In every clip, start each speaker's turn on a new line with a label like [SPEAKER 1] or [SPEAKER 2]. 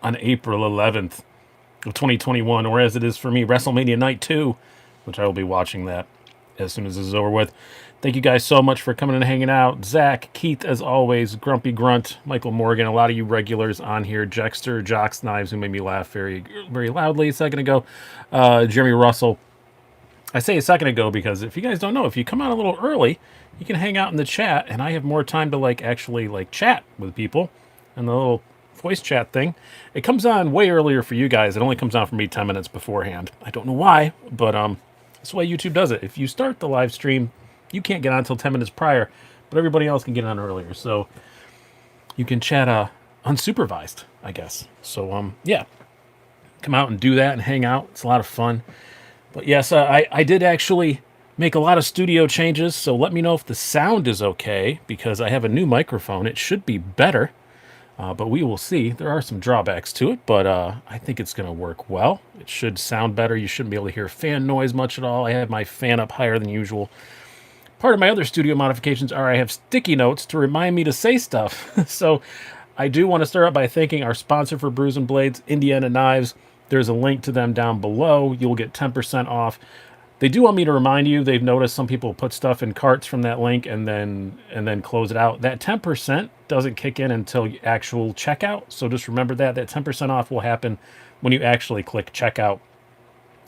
[SPEAKER 1] on April 11th of 2021, or as it is for me, WrestleMania Night 2, which I will be watching that as soon as this is over with. Thank you guys so much for coming and hanging out. Zach, Keith, as always, Grumpy Grunt, Michael Morgan, a lot of you regulars on here, Jexter, Jocks Knives, who made me laugh very, very loudly a second ago, Jeremy Russell. I say a second ago because if you guys don't know, if you come out a little early, you can hang out in the chat, and I have more time to actually chat with people and the little voice chat thing. It comes on way earlier for you guys. It only comes on for me 10 minutes beforehand. I don't know why, but that's the way YouTube does it. If you start the live stream, you can't get on until 10 minutes prior, but everybody else can get on earlier. So you can chat unsupervised, I guess. So yeah, come out and do that and hang out. It's a lot of fun. But yes, I did actually make a lot of studio changes, so let me know if the sound is okay, because I have a new microphone. It should be better, but we will see. There are some drawbacks to it, but I think it's going to work well. It should sound better. You shouldn't be able to hear fan noise much at all. I have my fan up higher than usual. Part of my other studio modifications are I have sticky notes to remind me to say stuff. So I do want to start out by thanking our sponsor for Brews and Blades, Indiana Knives. There's a link to them down below. You'll get 10% off. They do want me to remind you. They've noticed some people put stuff in carts from that link and then close it out. That 10% doesn't kick in until actual checkout. So just remember that 10% off will happen when you actually click checkout.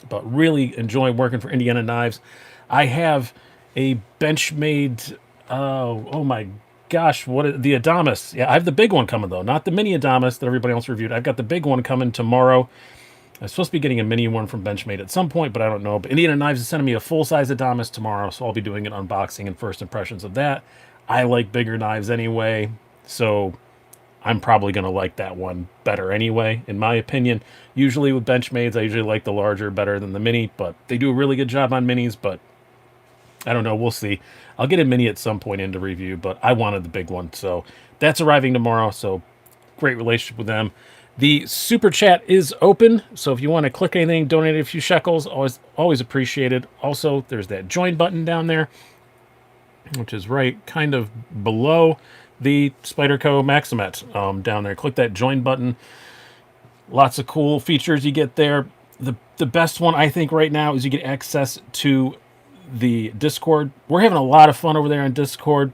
[SPEAKER 1] But really enjoy working for Indiana Knives. I have a Benchmade, oh my gosh, the Adamas. Yeah, I have the big one coming though, not the mini Adamas that everybody else reviewed. I've got the big one coming tomorrow. I'm supposed to be getting a mini one from Benchmade at some point, but I don't know. But Indiana Knives is sending me a full-size Adamas tomorrow, so I'll be doing an unboxing and first impressions of that. I like bigger knives anyway, so I'm probably going to like that one better anyway, in my opinion. Usually with Benchmades, I usually like the larger better than the mini, but they do a really good job on minis, but I don't know. We'll see. I'll get a mini at some point into review, but I wanted the big one, so that's arriving tomorrow, so great relationship with them. The super chat is open, so if you want to click anything, donate a few shekels, always appreciated. Also, there's that join button down there, which is right kind of below the Spyderco Maximet down there. Click that join button. Lots of cool features you get there. The best one, I think, right now is you get access to the Discord. We're having a lot of fun over there on Discord.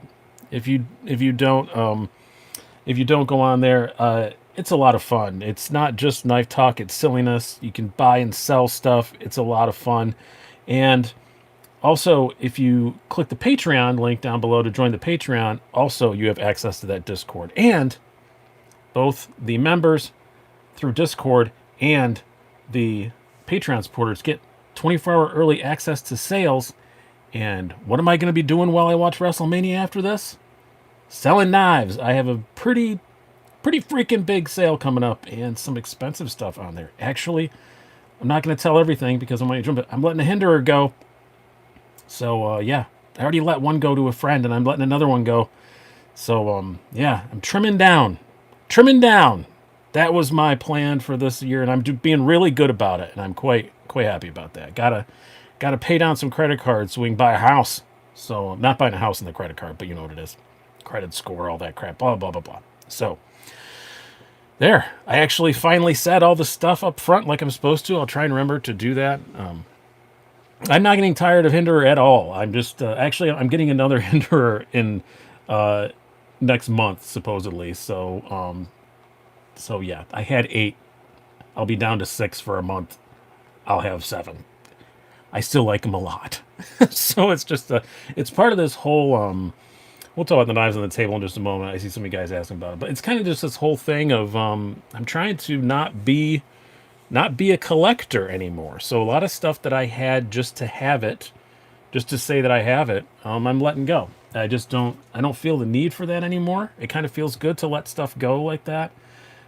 [SPEAKER 1] If you don't go on there, it's a lot of fun. It's not just knife talk, it's silliness. You can buy and sell stuff. It's a lot of fun. And also, if you click the Patreon link down below to join the Patreon, also you have access to that Discord. And both the members through Discord and the Patreon supporters get 24-hour early access to sales. And what am I going to be doing while I watch WrestleMania after this? Selling knives. I have a pretty freaking big sale coming up and some expensive stuff on there. Actually, I'm not going to tell everything because I'm letting a Hinderer go. So, yeah, I already let one go to a friend and I'm letting another one go. So, yeah, I'm trimming down. That was my plan for this year, and I'm being really good about it, and I'm quite happy about that. Gotta pay down some credit cards so we can buy a house. So, I'm not buying a house in the credit card, but you know what it is. Credit score, all that crap, blah, blah, blah, blah. So, there. I actually finally said all the stuff up front like I'm supposed to. I'll try and remember to do that. I'm not getting tired of Hinderer at all. I'm just, actually, I'm getting another Hinderer in next month, supposedly. So yeah, I had 8. I'll be down to 6 for a month. I'll have 7. I still like them a lot. So it's just, it's part of this whole, we'll talk about the knives on the table in just a moment. I see some of you guys asking about it, but it's kind of just this whole thing of I'm trying to not be a collector anymore. So a lot of stuff that I had just to have it, just to say that I have it, I'm letting go. I don't feel the need for that anymore. It kind of feels good to let stuff go like that,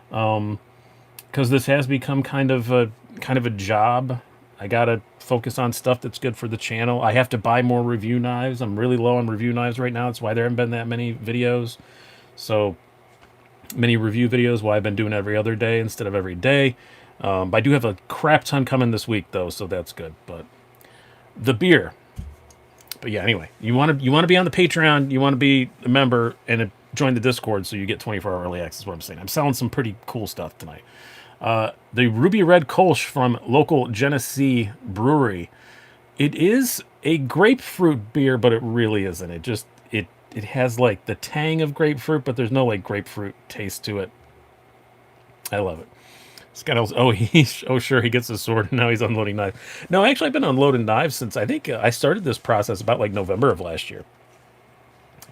[SPEAKER 1] because this has become kind of a job. I gotta focus on stuff that's good for the channel. I have to buy more review knives. I'm really low on review knives right now. That's why there haven't been that many videos. So many review videos, why I've been doing every other day instead of every day. I do have a crap ton coming this week though, so that's good. But the beer. But yeah, anyway, you want to be on the Patreon, you want to be a member, and join the Discord so you get 24-hour early access. Is what I'm saying. I'm selling some pretty cool stuff tonight. The Ruby Red Kolsch from local Genesee Brewery. It is a grapefruit beer, but it really isn't. It has like the tang of grapefruit, but there's no like grapefruit taste to it. I love it. Scott else. Oh, sure, he gets a sword and now he's unloading knives. No, actually, I've been unloading knives since I think I started this process about like November of last year.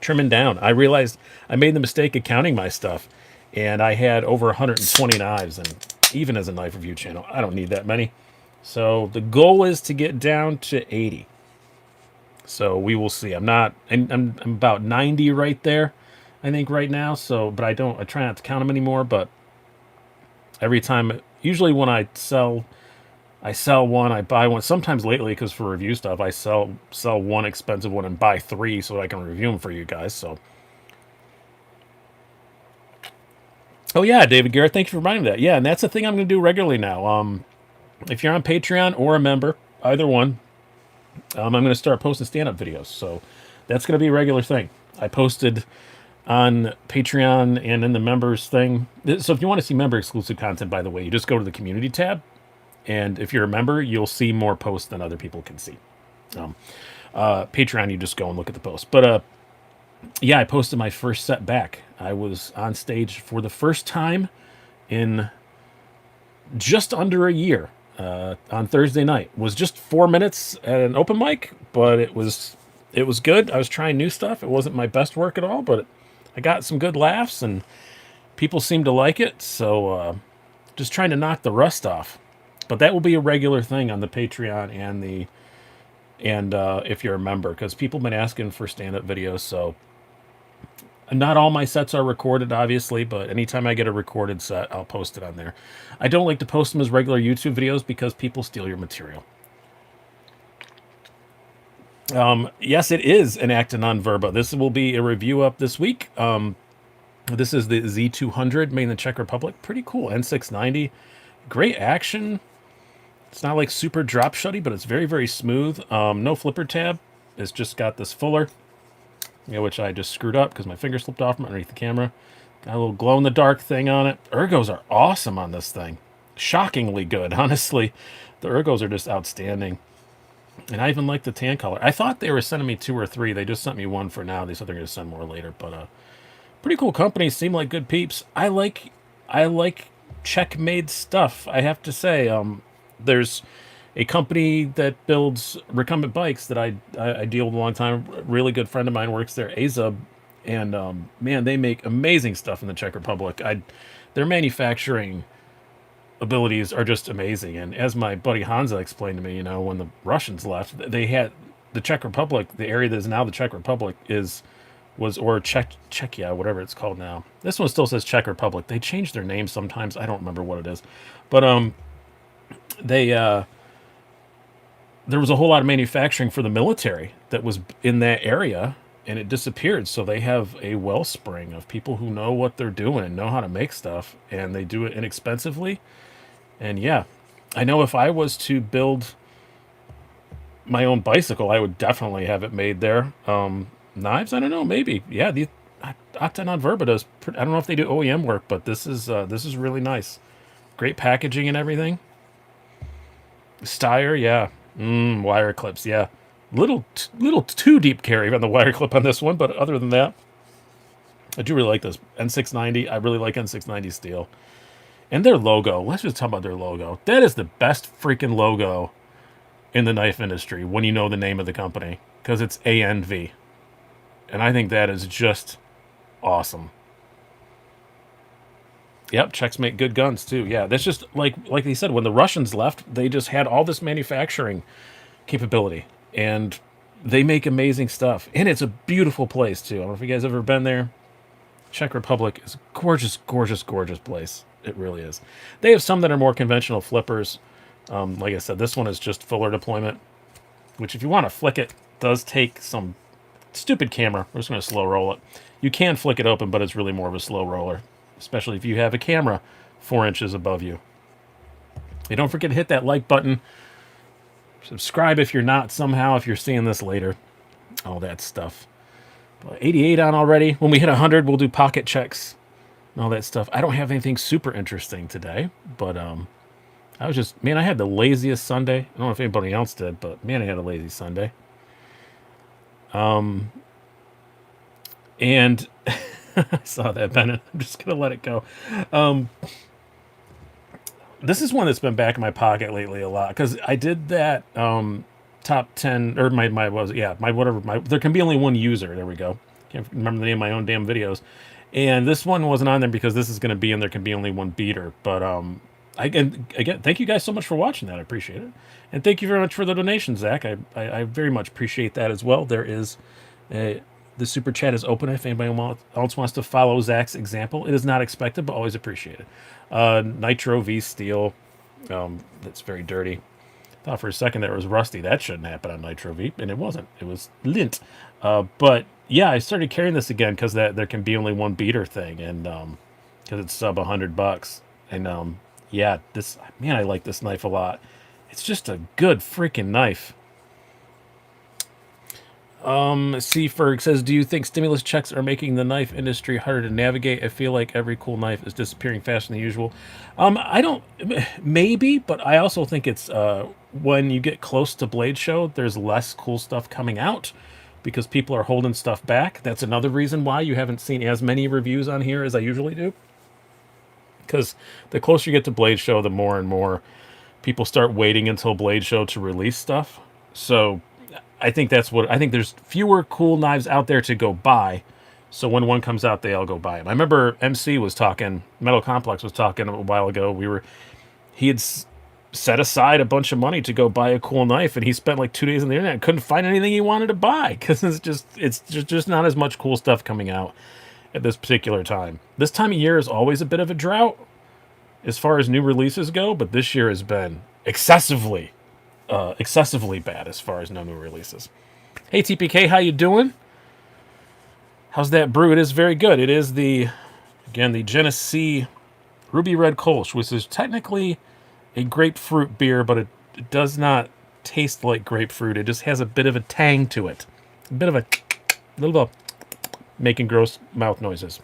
[SPEAKER 1] Trimming down. I realized I made the mistake of counting my stuff, and I had over 120 knives. And even as a knife review channel, I don't need that many. So the goal is to get down to 80. So we will see. I'm about 90 right there, I think right now. So, but I try not to count them anymore. But every time, usually when I sell one, I buy one. Sometimes lately, because for review stuff, I sell one expensive one and buy 3 so I can review them for you guys. So, oh yeah, David Garrett, thank you for reminding me of that. Yeah, and that's the thing I'm going to do regularly now. If you're on Patreon or a member, either one, I'm going to start posting stand-up videos. So that's going to be a regular thing. I posted on Patreon and in the members thing. So if you want to see member exclusive content, by the way, you just go to the community tab. And if you're a member, you'll see more posts than other people can see. Patreon, you just go and look at the posts. But yeah, I posted my first set back. I was on stage for the first time in just under a year on Thursday night. It was just 4 minutes at an open mic, but it was good. I was trying new stuff. It wasn't my best work at all, but I got some good laughs and people seemed to like it. So just trying to knock the rust off. But that will be a regular thing on the Patreon and if you're a member, because people have been asking for stand-up videos. So not all my sets are recorded, obviously, but anytime I get a recorded set, I'll post it on there. I don't like to post them as regular YouTube videos because people steal your material. Yes, it is an Actanon Verba. This will be a review up this week. This is the Z200 made in the Czech Republic. Pretty cool. N690. Great action. It's not like super drop shutty, but it's very, very smooth. No flipper tab. It's just got this fuller, which I just screwed up because my finger slipped off from underneath the camera. Got a little glow-in-the-dark thing on it. Ergos are awesome on this thing. Shockingly good, honestly. The ergos are just outstanding. And I even like the tan color. I thought they were sending me 2 or 3. They just sent me 1 for now. They said they're going to send more later. But pretty cool company. Seem like good peeps. I like Czech-made stuff, I have to say. There's a company that builds recumbent bikes that I deal with a long time. A really good friend of mine works there, Azub, and man, they make amazing stuff in the Czech Republic. Their manufacturing abilities are just amazing. And as my buddy Hansa explained to me, when the Russians left, they had the Czech Republic, the area that is now the Czech Republic Czechia, whatever it's called now. This one still says Czech Republic. They change their name sometimes. I don't remember what it is, but there was a whole lot of manufacturing for the military that was in that area, and it disappeared. So they have a wellspring of people who know what they're doing and know how to make stuff, and they do it inexpensively. And yeah, I know if I was to build my own bicycle, I would definitely have it made there. Knives, I don't know, maybe. Yeah, the Octanon Verba does. I don't know if they do OEM work, but this is really nice. Great packaging and everything. Steyr, yeah. Wire clips, yeah. Little too deep carry on the wire clip on this one, but other than that, I do really like this. N690, I really like N690 steel. And their logo, let's just talk about their logo. That is the best freaking logo in the knife industry when you know the name of the company, because it's ANV. And I think that is just awesome. Yep, Czechs make good guns too. Yeah, that's just like they said, when the Russians left, they just had all this manufacturing capability, and they make amazing stuff. And it's a beautiful place too. I don't know if you guys have ever been there. Czech Republic is a gorgeous, gorgeous, gorgeous place. It really is. They have some that are more conventional flippers. Like I said, this one is just fuller deployment, which if you want to flick it, does take some stupid camera. We're just going to slow roll it. You can flick it open, but it's really more of a slow roller, especially if you have a camera 4 inches above you. Hey, don't forget to hit that like button. Subscribe if you're not somehow, if you're seeing this later. All that stuff. 88 on already. When we hit 100, we'll do pocket checks and all that stuff. I don't have anything super interesting today, but I was just, man, I had the laziest Sunday. I don't know if anybody else did, but man, I had a lazy Sunday. And I saw that, Bennett. I'm just gonna let it go. This is one that's been back in my pocket lately a lot because I did that top 10 or my whatever there can be only one user. There we go. Can't remember the name of my own damn videos. And this one wasn't on there because this is going to be in there can be only one beater. But again, thank you guys so much for watching that. I appreciate it. And thank you very much for the donation, Zach. I very much appreciate that as well. There is the super chat is open if anybody else wants to follow Zach's example. It is not expected, but always appreciated. Nitro V Steel. That's very dirty. Thought for a second that it was rusty. That shouldn't happen on Nitro V, and it wasn't. It was lint. But yeah, I started carrying this again because that there can be only one beater thing, and because it's sub $100. And yeah, this man, I like this knife a lot. It's just a good freaking knife. C. Ferg says, do you think stimulus checks are making the knife industry harder to navigate? I feel like every cool knife is disappearing faster than usual. I don't, maybe, but I also think it's, when you get close to Blade Show, there's less cool stuff coming out because people are holding stuff back. That's another reason why you haven't seen as many reviews on here as I usually do. Because the closer you get to Blade Show, the more and more people start waiting until Blade Show to release stuff. So I think there's fewer cool knives out there to go buy. So when one comes out, they all go buy them. I remember MC was talking, Metal Complex was talking a while ago. He had set aside a bunch of money to go buy a cool knife, and he spent like 2 days on the internet and couldn't find anything he wanted to buy because it's just not as much cool stuff coming out at this particular time. This time of year is always a bit of a drought as far as new releases go, but this year has been excessively bad as far as no new releases. Hey TPK, how you doing? How's that brew? It is very good. It is the Genesee Ruby Red Kolsch, which is technically a grapefruit beer, but it does not taste like grapefruit. It just has a bit of a tang to it. A bit of a little making gross mouth noises.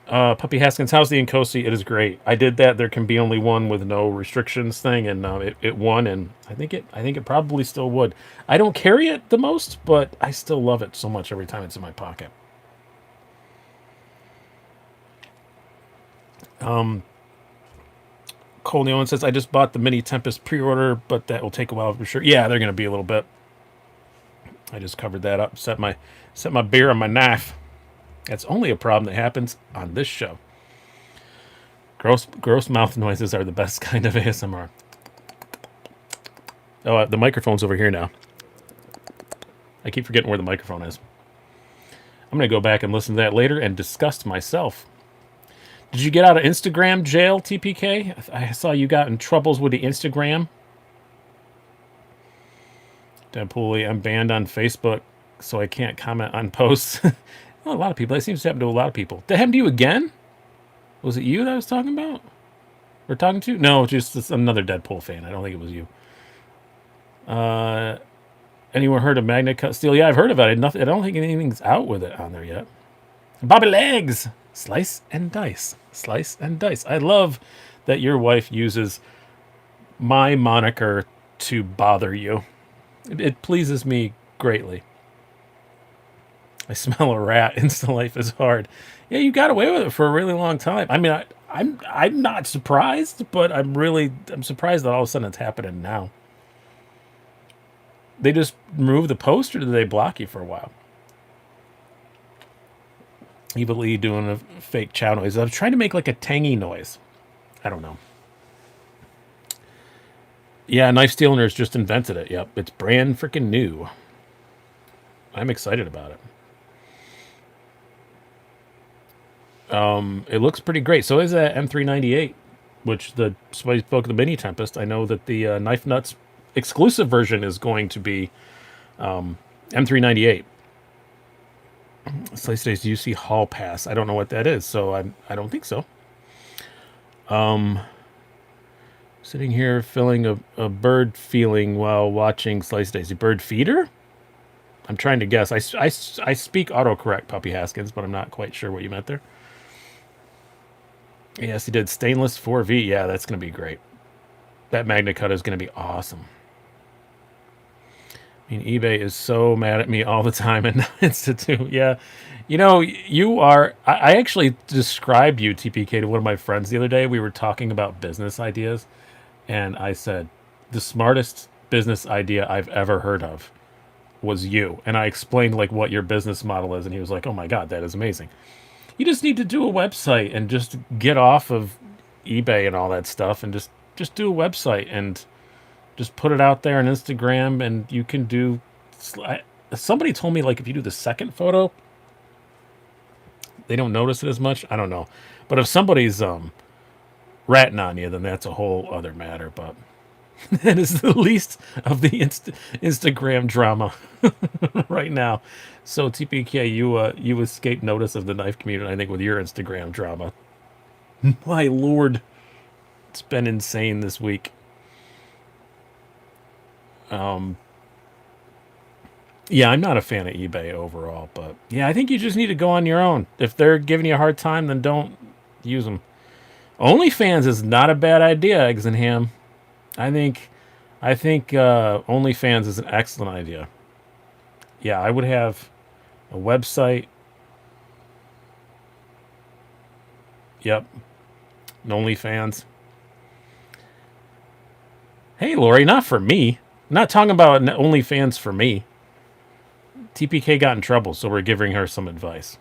[SPEAKER 1] Puppy Haskins, how's the Nkosi? It is great. I did that. There can be only one with no restrictions thing, and it won, and I think it probably still would. I don't carry it the most, but I still love it so much every time it's in my pocket. Cole Neon says, I just bought the Mini Tempest pre-order, but that will take a while for sure. Yeah, they're going to be a little bit. I just covered that up. Set my beer on my knife. That's only a problem that happens on this show. Gross mouth noises are the best kind of ASMR. Oh, the microphone's over here now. I keep forgetting where the microphone is. I'm going to go back and listen to that later and disgust myself. Did you get out of Instagram jail, TPK? I saw you got in troubles with the Instagram. Deadpool, I'm banned on Facebook, so I can't comment on posts. Well, a lot of people. That seems to happen to a lot of people. Did that happen to you again? Was it you that I was talking about? Or talking to? No, just another Deadpool fan. I don't think it was you. Anyone heard of Magna Cut Steel? Yeah, I've heard about it. I don't think anything's out with it on there yet. Bobby Legs! Slice and dice. Slice and dice. I love that your wife uses my moniker to bother you. It pleases me greatly. I smell a rat. Insta life is hard. Yeah, you got away with it for a really long time. I mean, I'm not surprised, but I'm surprised that all of a sudden it's happening now. They just removed the post, or did they block you for a while? Evil Lee doing a fake chow noise. I was trying to make like a tangy noise. I don't know. Yeah, Knife Stealers just invented it. Yep, it's brand freaking new. I'm excited about it. It looks pretty great. So is that M398, which somebody spoke of the Mini Tempest. I know that the Knife Nuts exclusive version is going to be M398. Slice Days UC Hall Pass. I don't know what that is, so I don't think so. Sitting here feeling a bird feeling while watching Slice Daisy. Bird feeder? I'm trying to guess. I speak autocorrect, Puppy Haskins, but I'm not quite sure what you meant there. Yes, he did stainless 4V. Yeah, that's going to be great. That Magna Cutter is going to be awesome. I mean, eBay is so mad at me all the time in Institute. Yeah. You know, you are. I actually described you, TPK, to one of my friends the other day. We were talking about business ideas, and I said, the smartest business idea I've ever heard of was you. And I explained, like, what your business model is, and he was like, oh my God, that is amazing. You just need to do a website and just get off of eBay and all that stuff and just do a website and just put it out there on Instagram, and you can do. Somebody told me, like, if you do the second photo, they don't notice it as much. I don't know, but if somebody's ratting on you, then that's a whole other matter. But that is the least of the Instagram drama right now. So TPK, you escaped notice of the knife community, I think, with your Instagram drama. My lord, it's been insane this week. Yeah, I'm not a fan of eBay overall, but yeah, I think you just need to go on your own. If they're giving you a hard time, then don't use them. OnlyFans is not a bad idea, Eggs and Ham. I think OnlyFans is an excellent idea. Yeah, I would have a website. Yep, an OnlyFans. Hey, Lori, not for me. I'm not talking about OnlyFans for me. TPK got in trouble, so we're giving her some advice.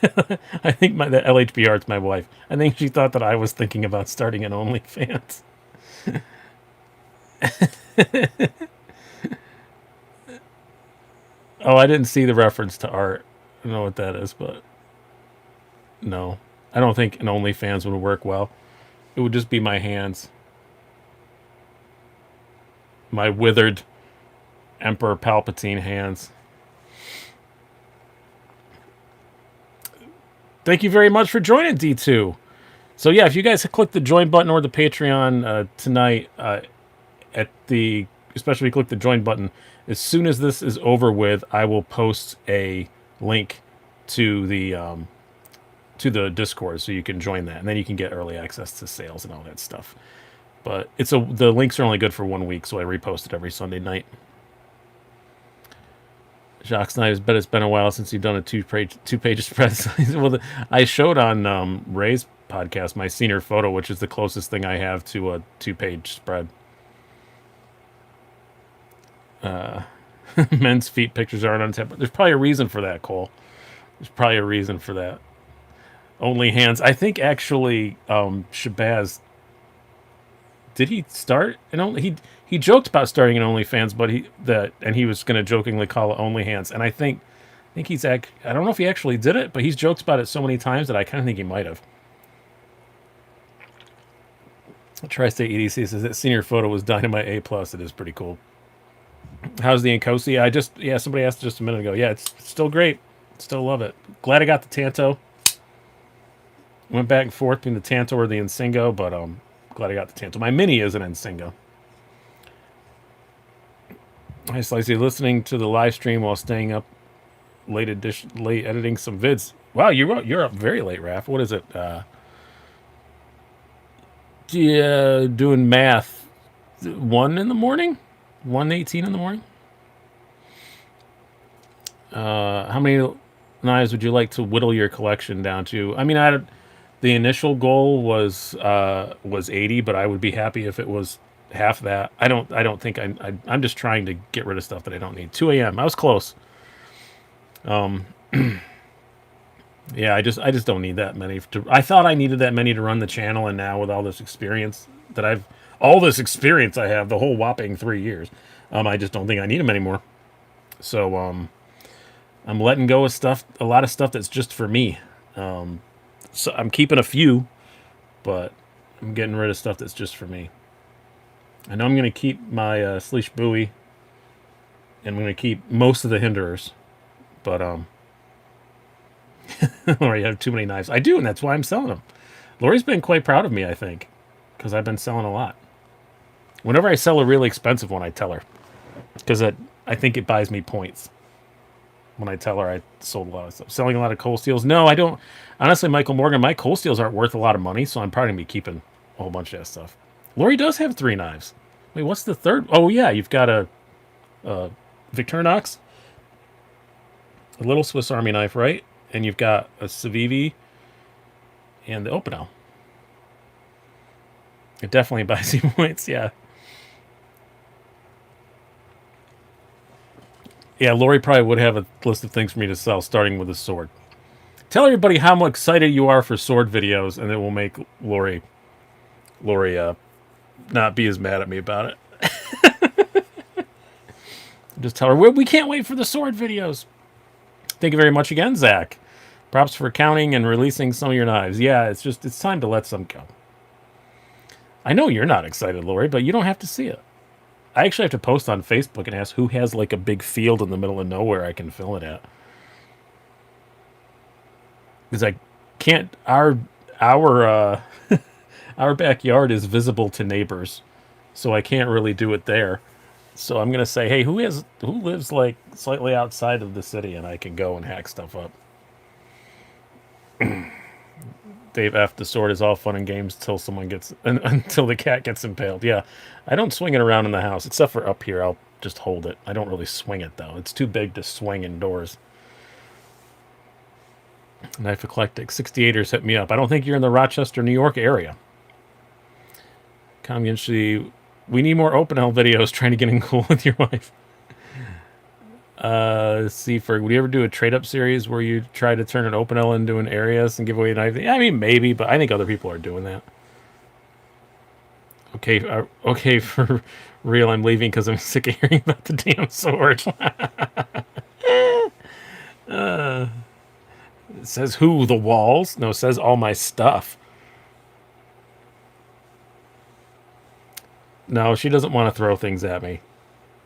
[SPEAKER 1] I think the LHB Art's my wife. I think she thought that I was thinking about starting an OnlyFans. Oh, I didn't see the reference to art. I don't know what that is, but no. I don't think an OnlyFans would work well. It would just be my hands. My withered Emperor Palpatine hands. Thank you very much for joining, D2. So yeah, if you guys click the join button or the Patreon tonight, especially if you click the join button, as soon as this is over with, I will post a link to the Discord, so you can join that, and then you can get early access to sales and all that stuff. But the links are only good for 1 week, so I repost it every Sunday night. Jacques Knight, I bet it's been a while since you've done a two-page spread. Well, I showed on Ray's podcast my senior photo, which is the closest thing I have to a 2-page spread. Men's feet pictures aren't on tap. There's probably a reason for that, Cole. There's probably a reason for that. Only hands. I think actually Shabazz, did he start an only he joked about starting an OnlyFans, but he was going to jokingly call it OnlyHands, and I think he's I don't know if he actually did it, but he's joked about it so many times that I kind of think he might have. Tri-State EDC says that senior photo was Dynamite A+. It is pretty cool. How's the Nkosi? Somebody asked just a minute ago. Yeah, it's still great. Still love it. Glad I got the Tanto. Went back and forth between the Tanto or the Nsingo, but glad I got the Tanto. My Mini is an Nsingo. Hi, Slicey. Listening to the live stream while staying up late editing some vids. Wow, you're up very late, Raph. What is it? Doing math. 1 in the morning? 1:18 in the morning? How many knives would you like to whittle your collection down to? I mean, the initial goal was 80, but I would be happy if it was half that. I don't think I'm just trying to get rid of stuff that I don't need. 2 a.m. I was close. Yeah, I just don't need that many. I thought I needed that many to run the channel, and now with all this experience I have, the whole whopping 3 years, I just don't think I need them anymore. So I'm letting go of a lot of stuff that's just for me. So I'm keeping a few, but I'm getting rid of stuff that's just for me. I know I'm going to keep my Sleesh Bowie, and I'm going to keep most of the Hinderers, but Lori, you have too many knives. I do, and that's why I'm selling them. Lori's been quite proud of me, I think, because I've been selling a lot. Whenever I sell a really expensive one, I tell her, because I think it buys me points when I tell her I sold a lot of stuff. Selling a lot of cold steels. No, I don't. Honestly, Michael Morgan, my cold steels aren't worth a lot of money, so I'm probably going to be keeping a whole bunch of that stuff. Lori does have 3 knives. Wait, what's the third? Oh, yeah, you've got a Victorinox, a little Swiss Army knife, right? And you've got a Civivi and the Opinel. It definitely buys you points, yeah. Yeah, Lori probably would have a list of things for me to sell, starting with a sword. Tell everybody how excited you are for sword videos, and it will make Lori not be as mad at me about it. Just tell her, we can't wait for the sword videos. Thank you very much again, Zach. Props for counting and releasing some of your knives. Yeah, it's time to let some go. I know you're not excited, Lori, but you don't have to see it. I actually have to post on Facebook and ask who has like a big field in the middle of nowhere I can fill it at. Because I can't. Our our backyard is visible to neighbors, so I can't really do it there. So I'm gonna say, hey, who lives like slightly outside of the city, and I can go and hack stuff up. Dave F. The sword is all fun and games until the cat gets impaled. Yeah, I don't swing it around in the house except for up here. I'll just hold it. I don't really swing it though. It's too big to swing indoors. Knife Eclectic 68ers hit me up. I don't think you're in the Rochester, New York area. Community, we need more Opinel videos trying to get in cool with your wife. Seaford, would you ever do a trade up series where you try to turn an Opinel into an Arias and give away a knife? I mean, maybe, but I think other people are doing that. Okay, for real, I'm leaving because I'm sick of hearing about the damn sword. It says who? The walls? No, it says all my stuff. No, she doesn't want to throw things at me.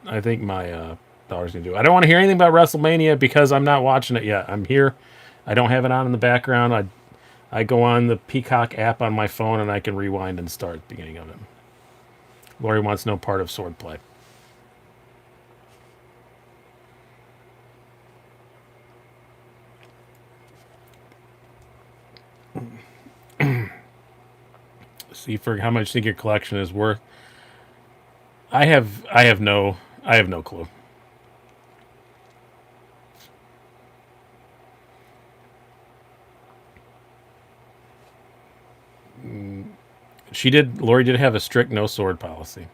[SPEAKER 1] I think my daughter's going to do it. I don't want to hear anything about WrestleMania because I'm not watching it yet. I'm here. I don't have it on in the background. I go on the Peacock app on my phone and I can rewind and start at the beginning of it. Lori wants no part of swordplay. See for how much you think your collection is worth. I have no clue. Lori did have a strict no sword policy.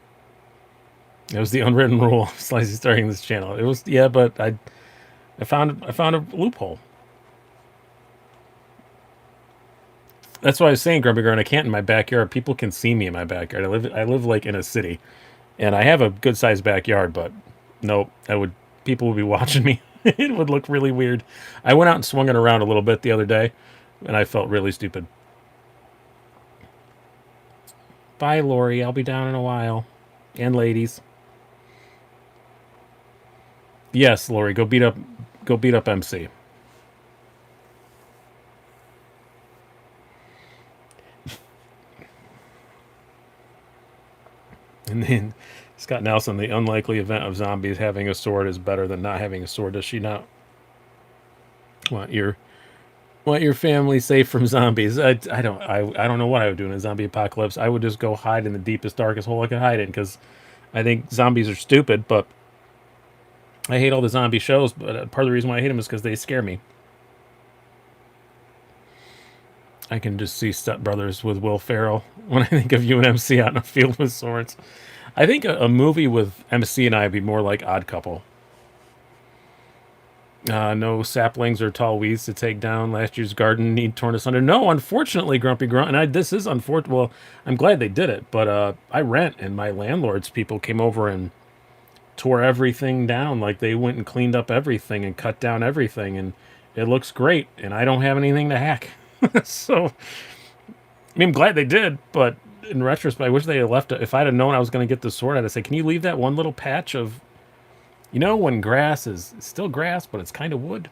[SPEAKER 1] It was the unwritten rule of Slicey starting this channel. It was, yeah, but I found a loophole. That's why I was saying, Grumpy Grown, I can't in my backyard. People can see me in my backyard. I live like in a city, and I have a good sized backyard, but nope, people would be watching me. It would look really weird. I went out and swung it around a little bit the other day, and I felt really stupid. Bye, Lori. I'll be down in a while. And ladies. Yes, Lori, go beat up MC. And then Scott Nelson, the unlikely event of zombies having a sword is better than not having a sword. Does she not want your family safe from zombies? I don't know what I would do in a zombie apocalypse. I would just go hide in the deepest, darkest hole I could hide in, because I think zombies are stupid, but I hate all the zombie shows, but part of the reason why I hate them is because they scare me. I can just see Step Brothers with Will Ferrell when I think of you and MC out in a field with swords. I think a movie with MC and I would be more like Odd Couple. No saplings or tall weeds to take down. Last year's garden need torn asunder. No, unfortunately, Grumpy Grunt, and this is unfortunate. Well, I'm glad they did it, but I rent, and my landlord's people came over and tore everything down. Like, they went and cleaned up everything and cut down everything, and it looks great, and I don't have anything to hack. So, I mean, I'm glad they did, but in retrospect, I wish they had left it. If I'd have known I was going to get the sword, I'd have said, can you leave that one little patch of, when grass is still grass, but it's kind of wood?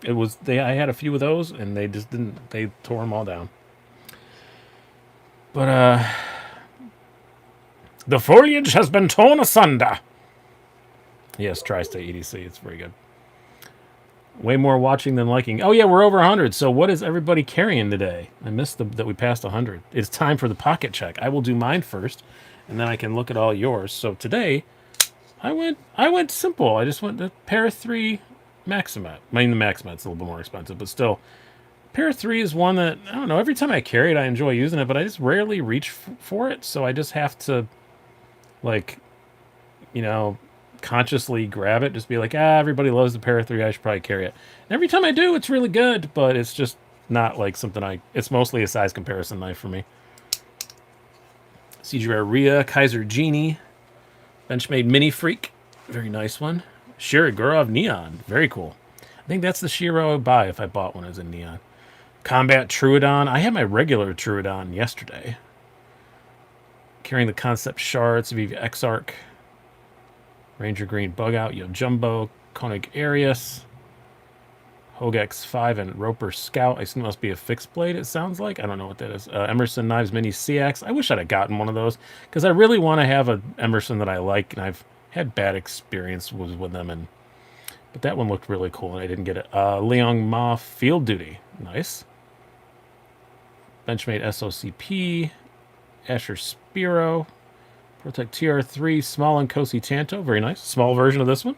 [SPEAKER 1] I had a few of those, and they just didn't, they tore them all down. But, the foliage has been torn asunder. Yes, Tri-State EDC. It's very good. Way more watching than liking. Oh, yeah, we're over 100. So what is everybody carrying today? I missed that we passed 100. It's time for the pocket check. I will do mine first, and then I can look at all yours. So today, I went simple. I just went the pair 3 Maximat. I mean, the Maximat's a little bit more expensive, but still. Pair 3 is one that, I don't know, every time I carry it, I enjoy using it, but I just rarely reach for it. So I just have to, like, you know, consciously grab it, just be like, everybody loves the pair 3, I should probably carry it. And every time I do, it's really good, but it's just not like something it's mostly a size comparison knife for me. CG Rhea, Kaiser Genie, Benchmade Mini Freak, very nice one. Shira Gurov Neon, very cool. I think that's the Shiro I would buy if I bought one as a Neon. Combat Truodon, I had my regular Truodon yesterday. Carrying the Concept Shards, Viva Exarch, Ranger Green Bug Out, Yo Jumbo, Koenig Arius, Hogue X5, and Roper Scout. I assume it must be a fixed blade, it sounds like. I don't know what that is. Emerson Knives Mini CX. I wish I'd have gotten one of those, because I really want to have an Emerson that I like, and I've had bad experience with them. But that one looked really cool, and I didn't get it. Leong Ma Field Duty. Nice. Benchmade SOCP. Asher Spiro. Protech TR3, Small and Kosi Tanto. Very nice. Small version of this one.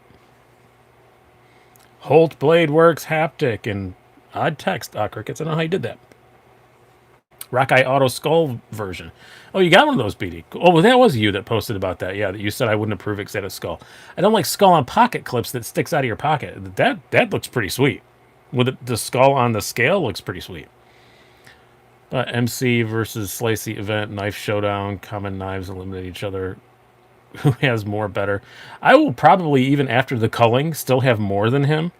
[SPEAKER 1] Holt Blade Works Haptic and odd text. Crickets. I don't know how you did that. Rockeye Auto Skull version. Oh, you got one of those, BD. Oh, well, that was you that posted about that. Yeah, that you said I wouldn't approve it because it had a skull. I don't like skull on pocket clips that sticks out of your pocket. That looks pretty sweet. With the skull on the scale looks pretty sweet. MC versus Slicey event, knife showdown, common knives eliminate each other. Who has more better? I will probably, even after the culling, still have more than him.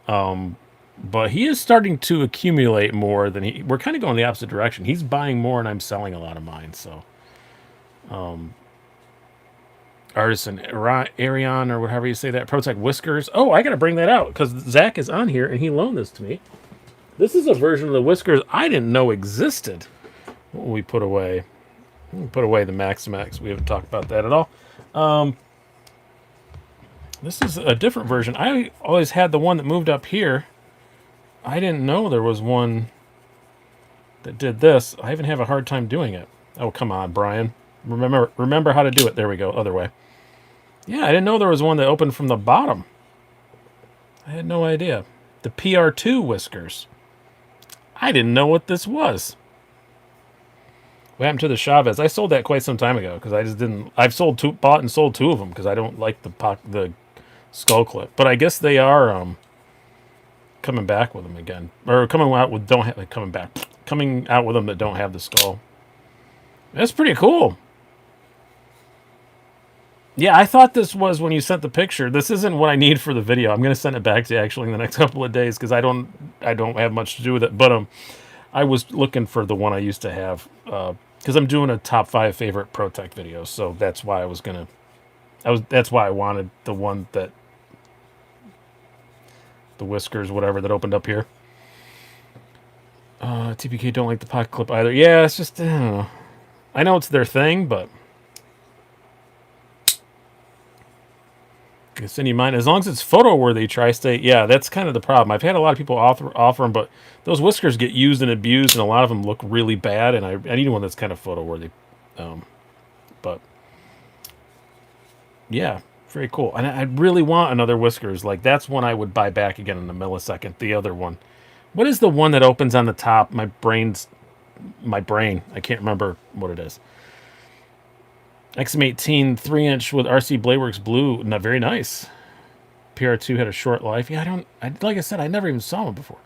[SPEAKER 1] But he is starting to accumulate more than we're kind of going the opposite direction. He's buying more and I'm selling a lot of mine. So, Artisan Arion, or whatever you say that. Protech Whiskers. Oh, I got to bring that out because Zach is on here and he loaned this to me. This is a version of the Whiskers I didn't know existed. What will we put away? We put away the Maximax. We haven't talked about that at all. This is a different version. I always had the one that moved up here. I didn't know there was one that did this. I even have a hard time doing it. Oh, come on, Brian. Remember how to do it. There we go. Other way. Yeah, I didn't know there was one that opened from the bottom. I had no idea. The PR2 Whiskers. I didn't know what this was. What happened to the Chavez? I sold that quite some time ago because I just didn't. I've bought and sold 2 of them because I don't like the skull clip. But I guess they are coming back with them again, or coming out with coming out with them that don't have the skull. That's pretty cool. Yeah, I thought this was when you sent the picture. This isn't what I need for the video. I'm going to send it back to you actually in the next couple of days because I don't have much to do with it. But I was looking for the one I used to have because I'm doing a top 5 favorite Protech videos. So that's why that's why I wanted the one that the Whiskers, whatever, that opened up here. TPK don't like the pocket clip either. Yeah, it's just, I don't know. I know it's their thing, but I can send you mine. As long as it's photo-worthy, Tri-State, yeah, that's kind of the problem. I've had a lot of people offer them, but those Whiskers get used and abused, and a lot of them look really bad, and I need one that's kind of photo-worthy. But, yeah, very cool. And I really want another Whiskers. Like, that's one I would buy back again in a millisecond, the other one. What is the one that opens on the top? My brain. I can't remember what it is. XM18 3-inch with RC Bladeworks blue. Not very nice. PR2 had a short life. Yeah, like I said, I never even saw one before.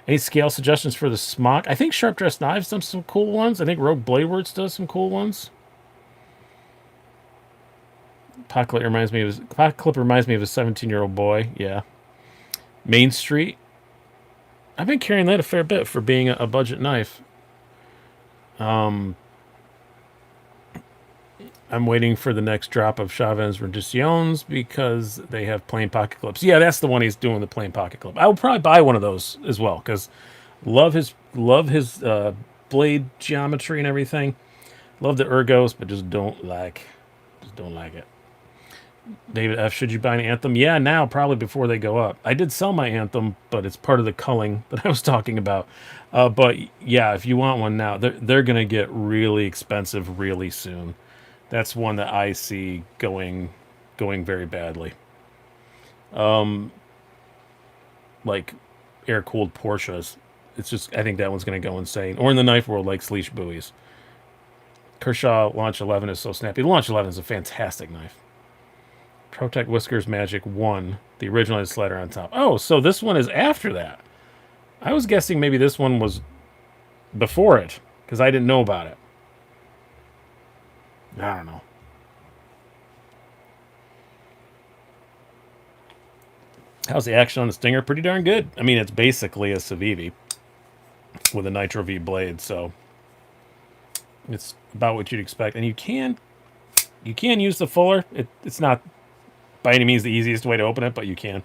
[SPEAKER 1] Any scale suggestions for the smock? I think Sharp Dressed Knives does some cool ones. I think Rogue Bladeworks does some cool ones. Pocket clip reminds me of a 17-year-old boy. Yeah. Main Street. I've been carrying that a fair bit for being a budget knife. I'm waiting for the next drop of Chavez Rendiciones because they have plain pocket clips. Yeah, that's the one he's doing, the plain pocket clip. I will probably buy one of those as well because love his blade geometry and everything. Love the ergos, but just don't like it. David F. Should you buy an Anthem? Yeah, now probably before they go up. I did sell my Anthem, but it's part of the culling that I was talking about. But yeah, if you want one now, they're gonna get really expensive really soon. That's one that I see going very badly. Like air cooled Porsches. It's just I think that one's gonna go insane. Or in the knife world, like Sleesh buoys. Kershaw Launch 11 is so snappy. The Launch 11 is a fantastic knife. Protech Whiskers Magic 1. The original has slider on top. Oh, so this one is after that. I was guessing maybe this one was before it, because I didn't know about it. I don't know. How's the action on the Stinger? Pretty darn good. I mean, it's basically a Civivi with a Nitro V blade, so it's about what you'd expect. And you can use the fuller. It's not by any means the easiest way to open it, but you can.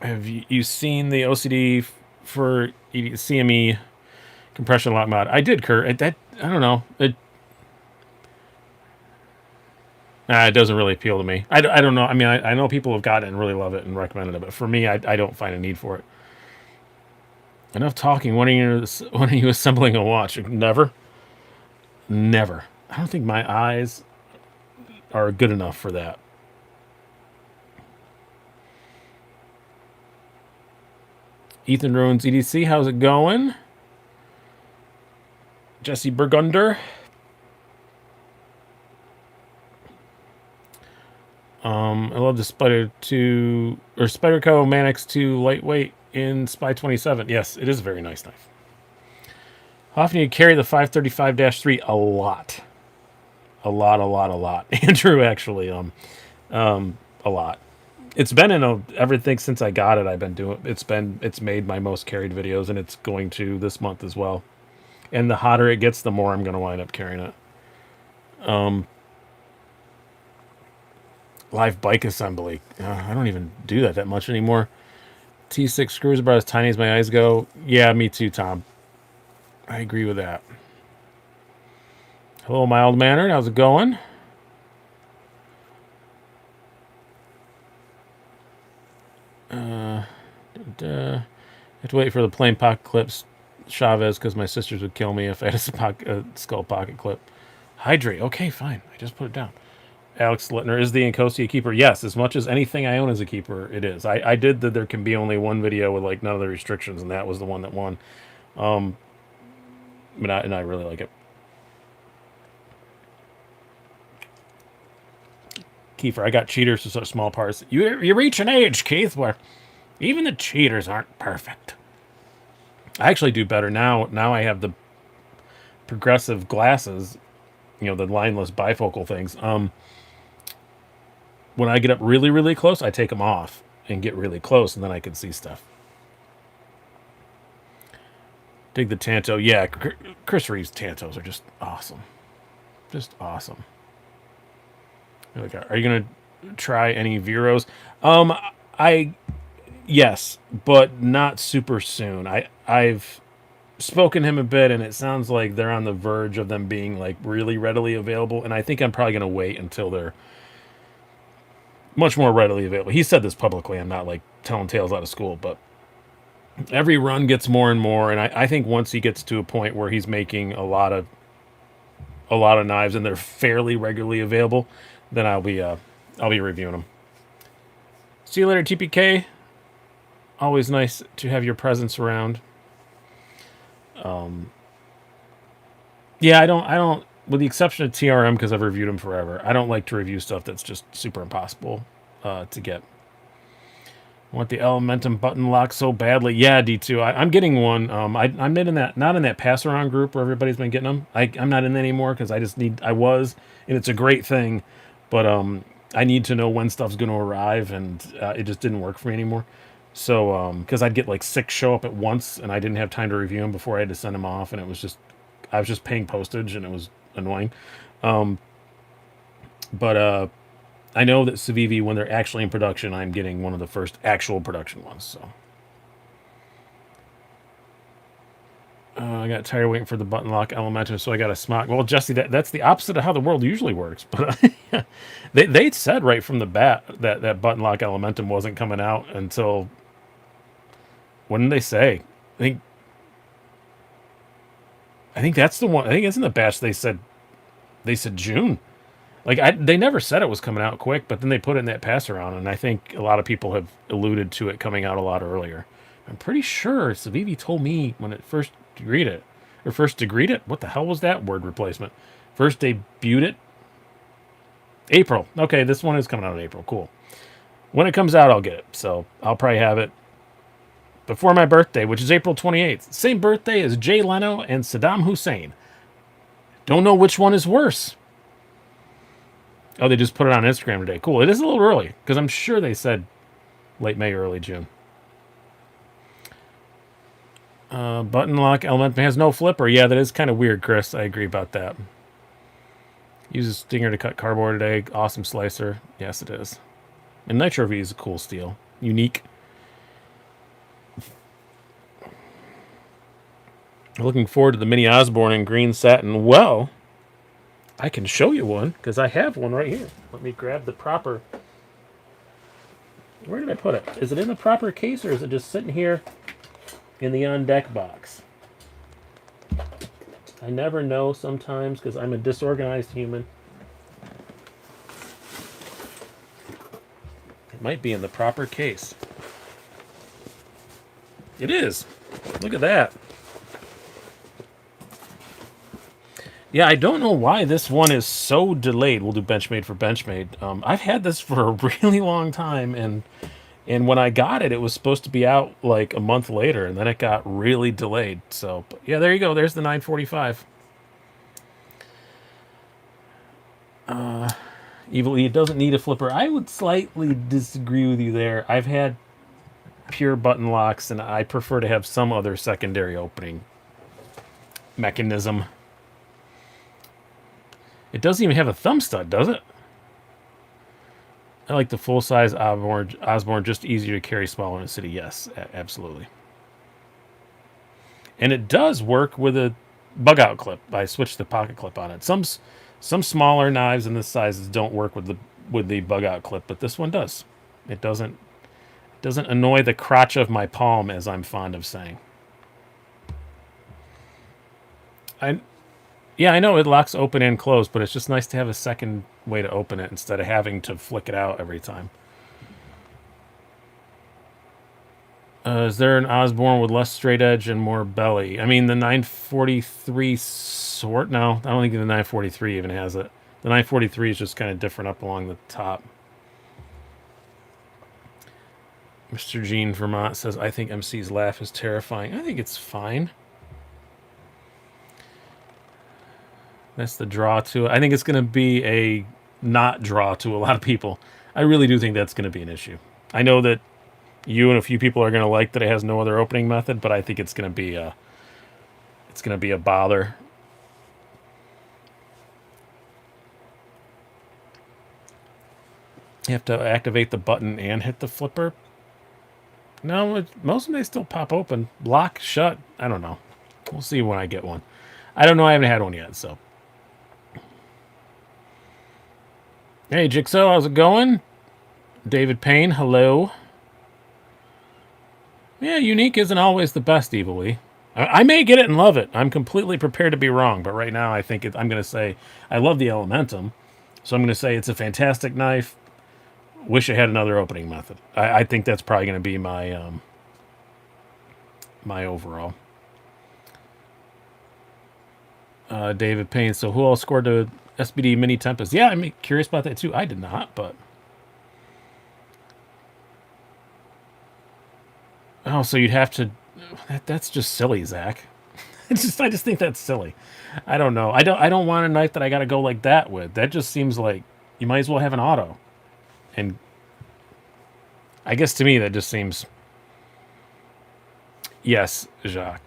[SPEAKER 1] Have you seen the OCD for CME compression lock mod? I did, Kurt. I don't know. It doesn't really appeal to me. I don't know. I mean, I know people have got it and really love it and recommended it, but for me, I don't find a need for it. Enough talking. When are you assembling a watch? Never. Never. I don't think my eyes are good enough for that. Ethan Ruins EDC, how's it going? Jesse Burgunder. I love the Spyderco Manix 2 lightweight in Spy 27. Yes, it is a very nice knife. How often do you carry the 535-3? A lot. A lot. Andrew, actually, a lot. It's been everything since I got it. I've been doing. It's made my most carried videos, and it's going to this month as well. And the hotter it gets, the more I'm going to wind up carrying it. Live bike assembly. I don't even do that much anymore. T6 screws about as tiny as my eyes go. Yeah, me too, Tom. I agree with that. Hello, mild-mannered. How's it going? I have to wait for the plain pocket clips, Chavez, because my sisters would kill me if I had a skull pocket clip. Hydrate. Okay, fine. I just put it down. Alex Littner, is the Incosia a keeper? Yes, as much as anything I own is a keeper, it is. I did that there can be only one video with like none of the restrictions, and that was the one that won. But I really like it. Kiefer, I got cheaters to such small parts. You reach an age, Keith, where even the cheaters aren't perfect. I actually do better now. Now I have the progressive glasses, the lineless bifocal things. When I get up really, really close, I take them off and get really close, and then I can see stuff. Dig the Tanto. Yeah, Chris Reeves Tantos are just awesome. Just awesome. Are you going to try any Veros? Yes, but not super soon. I've spoken to him a bit, and it sounds like they're on the verge of them being like really readily available, and I think I'm probably going to wait until they're much more readily available. He said this publicly. I'm not like telling tales out of school, but every run gets more and more, and I think once he gets to a point where he's making a lot of knives and they're fairly regularly available, then I'll be reviewing them. See you later, TPK. Always nice to have your presence around. Yeah, I don't, with the exception of TRM, because I've reviewed them forever, I don't like to review stuff that's just super impossible to get. I want the Elementum button lock so badly. Yeah, D2. I'm getting one. I'm not in that pass around group where everybody's been getting them. I'm not in that anymore because I was, and it's a great thing, but I need to know when stuff's going to arrive, and it just didn't work for me anymore. So, because I'd get like 6 show up at once, and I didn't have time to review them before I had to send them off, and I was just paying postage, and it was annoying. But I know that Civivi, when they're actually in production, I'm getting one of the first actual production ones. So, I got tired of waiting for the button lock Elementum, so I got a smock. Well, Jesse, that's the opposite of how the world usually works. But they said right from the bat that button lock Elementum wasn't coming out until, when did they say? I think that's the one. I think it's in the batch they said June. Like they never said it was coming out quick, but then they put it in that pass around, and I think a lot of people have alluded to it coming out a lot earlier. I'm pretty sure Savivi told me when it first degreed it, or first degreed it. What the hell was that word replacement? First debuted it. April. Okay, this one is coming out in April. Cool. When it comes out, I'll get it. So I'll probably have it before my birthday, which is April 28th. Same birthday as Jay Leno and Saddam Hussein. Don't know which one is worse. Oh, they just put it on Instagram today. Cool. It is a little early because I'm sure they said late May, early June. Button lock element has no flipper. Yeah, that is kind of weird, Chris. I agree about that. Uses Stinger to cut cardboard today. Awesome slicer. Yes, it is. And Nitro V is a cool steel. Unique. Looking forward to the mini Osborne in green satin. Well, I can show you one because I have one right here. Let me grab the proper. Where did I put it? Is it in the proper case or is it just sitting here in the on deck box? I never know sometimes because I'm a disorganized human. It might be in the proper case. It is. Look at that. Yeah, I don't know why this one is so delayed. We'll do Benchmade for Benchmade. I've had this for a really long time, and when I got it, it was supposed to be out like a month later, and then it got really delayed. So, but yeah, there you go. There's the 945. Evil E doesn't need a flipper. I would slightly disagree with you there. I've had pure button locks, and I prefer to have some other secondary opening mechanism. It doesn't even have a thumb stud, does it? I like the full-size Osborne, just easier to carry small in a city. Yes, absolutely. And it does work with a bug-out clip. I switched the pocket clip on it. Some smaller knives in this sizes don't work with the bug-out clip, but this one does. It doesn't annoy the crotch of my palm, as I'm fond of saying. Yeah, I know it locks open and closed, but it's just nice to have a second way to open it instead of having to flick it out every time. Is there an Osborne with less straight edge and more belly? I mean, the 943 sort? No, I don't think the 943 even has it. The 943 is just kind of different up along the top. Mr. Gene Vermont says, I think MC's laugh is terrifying. I think it's fine. That's the draw to it. I think it's going to be a not draw to a lot of people. I really do think that's going to be an issue. I know that you and a few people are going to like that it has no other opening method, but I think it's going to be a bother. You have to activate the button and hit the flipper. No, most of them they still pop open. Lock, shut. I don't know. We'll see when I get one. I don't know. I haven't had one yet, so. Hey, Jigsaw, how's it going? David Payne, hello. Yeah, unique isn't always the best, Evilly. I may get it and love it. I'm completely prepared to be wrong, but right now I think I'm going to say I love the Elementum, so I'm going to say it's a fantastic knife. Wish it had another opening method. I think that's probably going to be my my overall. David Payne. So who else scored the SBD Mini Tempest? Yeah, I'm curious about that too. I did not, but oh, so you'd have to. That's just silly, Zach. I just think that's silly. I don't know. I don't want a knife that I got to go like that with. That just seems like you might as well have an auto. And I guess to me that just seems. Yes, Jacques.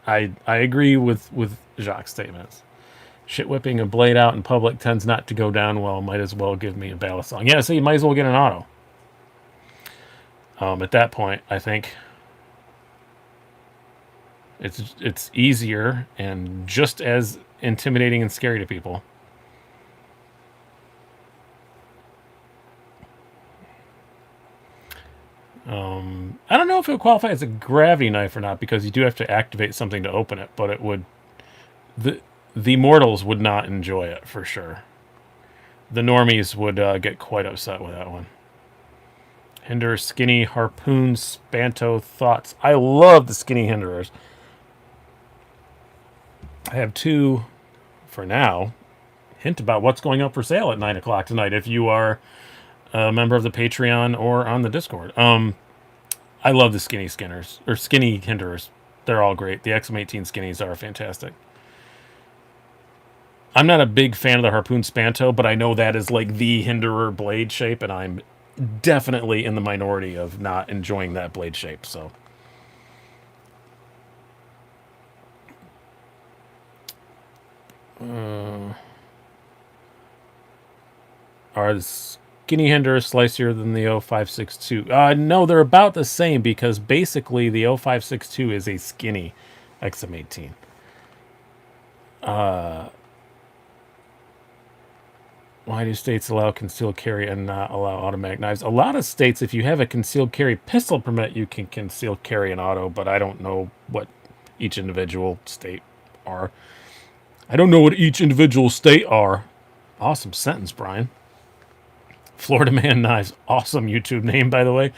[SPEAKER 1] I agree with Jacques' statements. Shit whipping a blade out in public tends not to go down well. Might as well give me a ballast song. Yeah, so you might as well get an auto. At that point, I think. It's easier and just as intimidating and scary to people. I don't know if it would qualify as a gravity knife or not because you do have to activate something to open it, but it would the mortals would not enjoy it for sure. The normies would get quite upset with that one. Hinderer skinny harpoon spanto thoughts. I love the skinny hinderers. I have two for now. Hint about what's going up for sale at 9 o'clock tonight if you are a member of the Patreon or on the Discord. I love the skinny skinners or skinny hinderers. They're all great. The XM18 skinnies are fantastic. I'm not a big fan of the harpoon spanto, but I know that is like the hinderer blade shape, and I'm definitely in the minority of not enjoying that blade shape. So are the skinny hinderers slicier than the 0562? No, they're about the same because basically the 0562 is a skinny XM18. Why do states allow concealed carry and not allow automatic knives? A lot of states, if you have a concealed carry pistol permit, you can concealed carry an auto, but I don't know what each individual state are. I don't know what each individual state are. Awesome sentence, Brian. Florida Man Knives. Awesome YouTube name, by the way.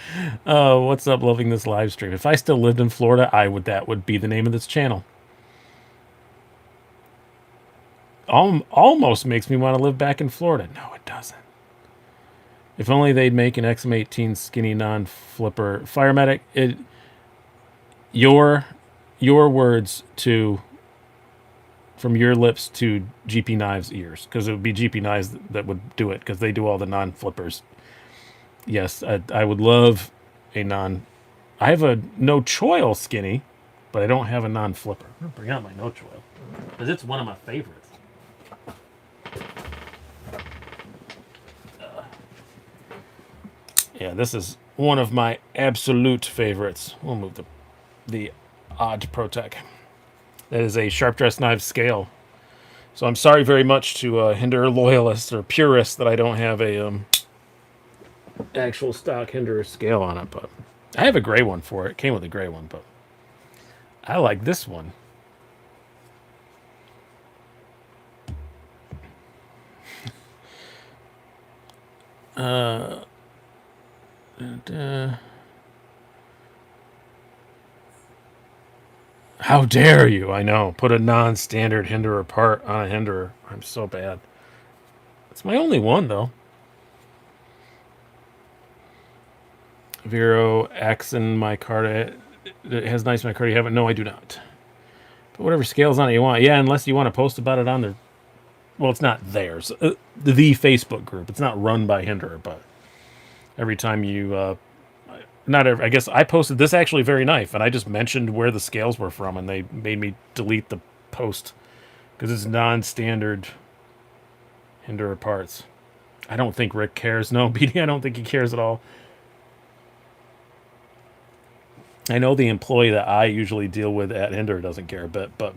[SPEAKER 1] What's up, loving this live stream? If I still lived in Florida, that would be the name of this channel. Almost makes me want to live back in Florida. No, it doesn't. If only they'd make an XM18 skinny non-flipper fire medic. Your words from your lips to GP Knives' ears, because it would be GP Knives that would do it, because they do all the non-flippers. Yes, I would love a non. I have a no choil skinny, but I don't have a non-flipper. I'm gonna bring out my no choil because it's one of my favorites. Yeah, this is one of my absolute favorites. We'll move the odd Protech. That is a sharp dress knife scale. So I'm sorry very much to Hinderer loyalists or purists that I don't have a actual stock Hinderer scale on it, but I have a gray one for it. It came with a gray one, but I like this one. How dare you? I know. Put a non-standard Hinderer part on a Hinderer. I'm so bad. It's my only one, though. Vero, Axon, micarta. It has nice micarta. You have it? No, I do not. But whatever scales on it you want. Yeah, unless you want to post about it on their... Well, it's not theirs. The Facebook group. It's not run by Hinderer, but every time you... I guess I posted this actually very knife, and I just mentioned where the scales were from, and they made me delete the post because it's non-standard Hinderer parts. I don't think Rick cares. No, BD, I don't think he cares at all. I know the employee that I usually deal with at Hinderer doesn't care a bit, but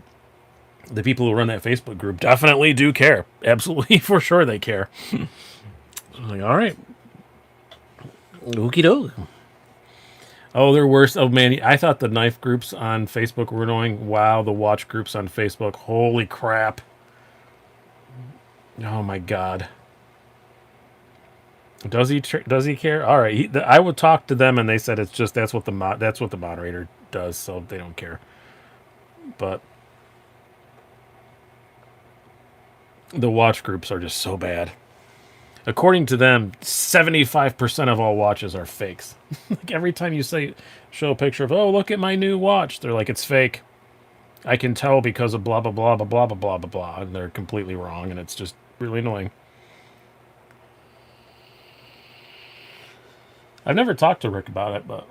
[SPEAKER 1] the people who run that Facebook group definitely do care. Absolutely, for sure they care. I'm like, all right. Okie doke. Oh, they're worse. Oh, man, I thought the knife groups on Facebook were annoying. Wow, the watch groups on Facebook. Holy crap. Oh, my God. Does he care? All right, I would talk to them, and they said it's just that's what the moderator does, so they don't care. But the watch groups are just so bad. According to them, 75% of all watches are fakes. Like every time you show a picture of, oh, look at my new watch, they're like, it's fake. I can tell because of blah, blah, blah, blah, blah, blah, blah, blah, blah. And they're completely wrong, and it's just really annoying. I've never talked to Rick about it, but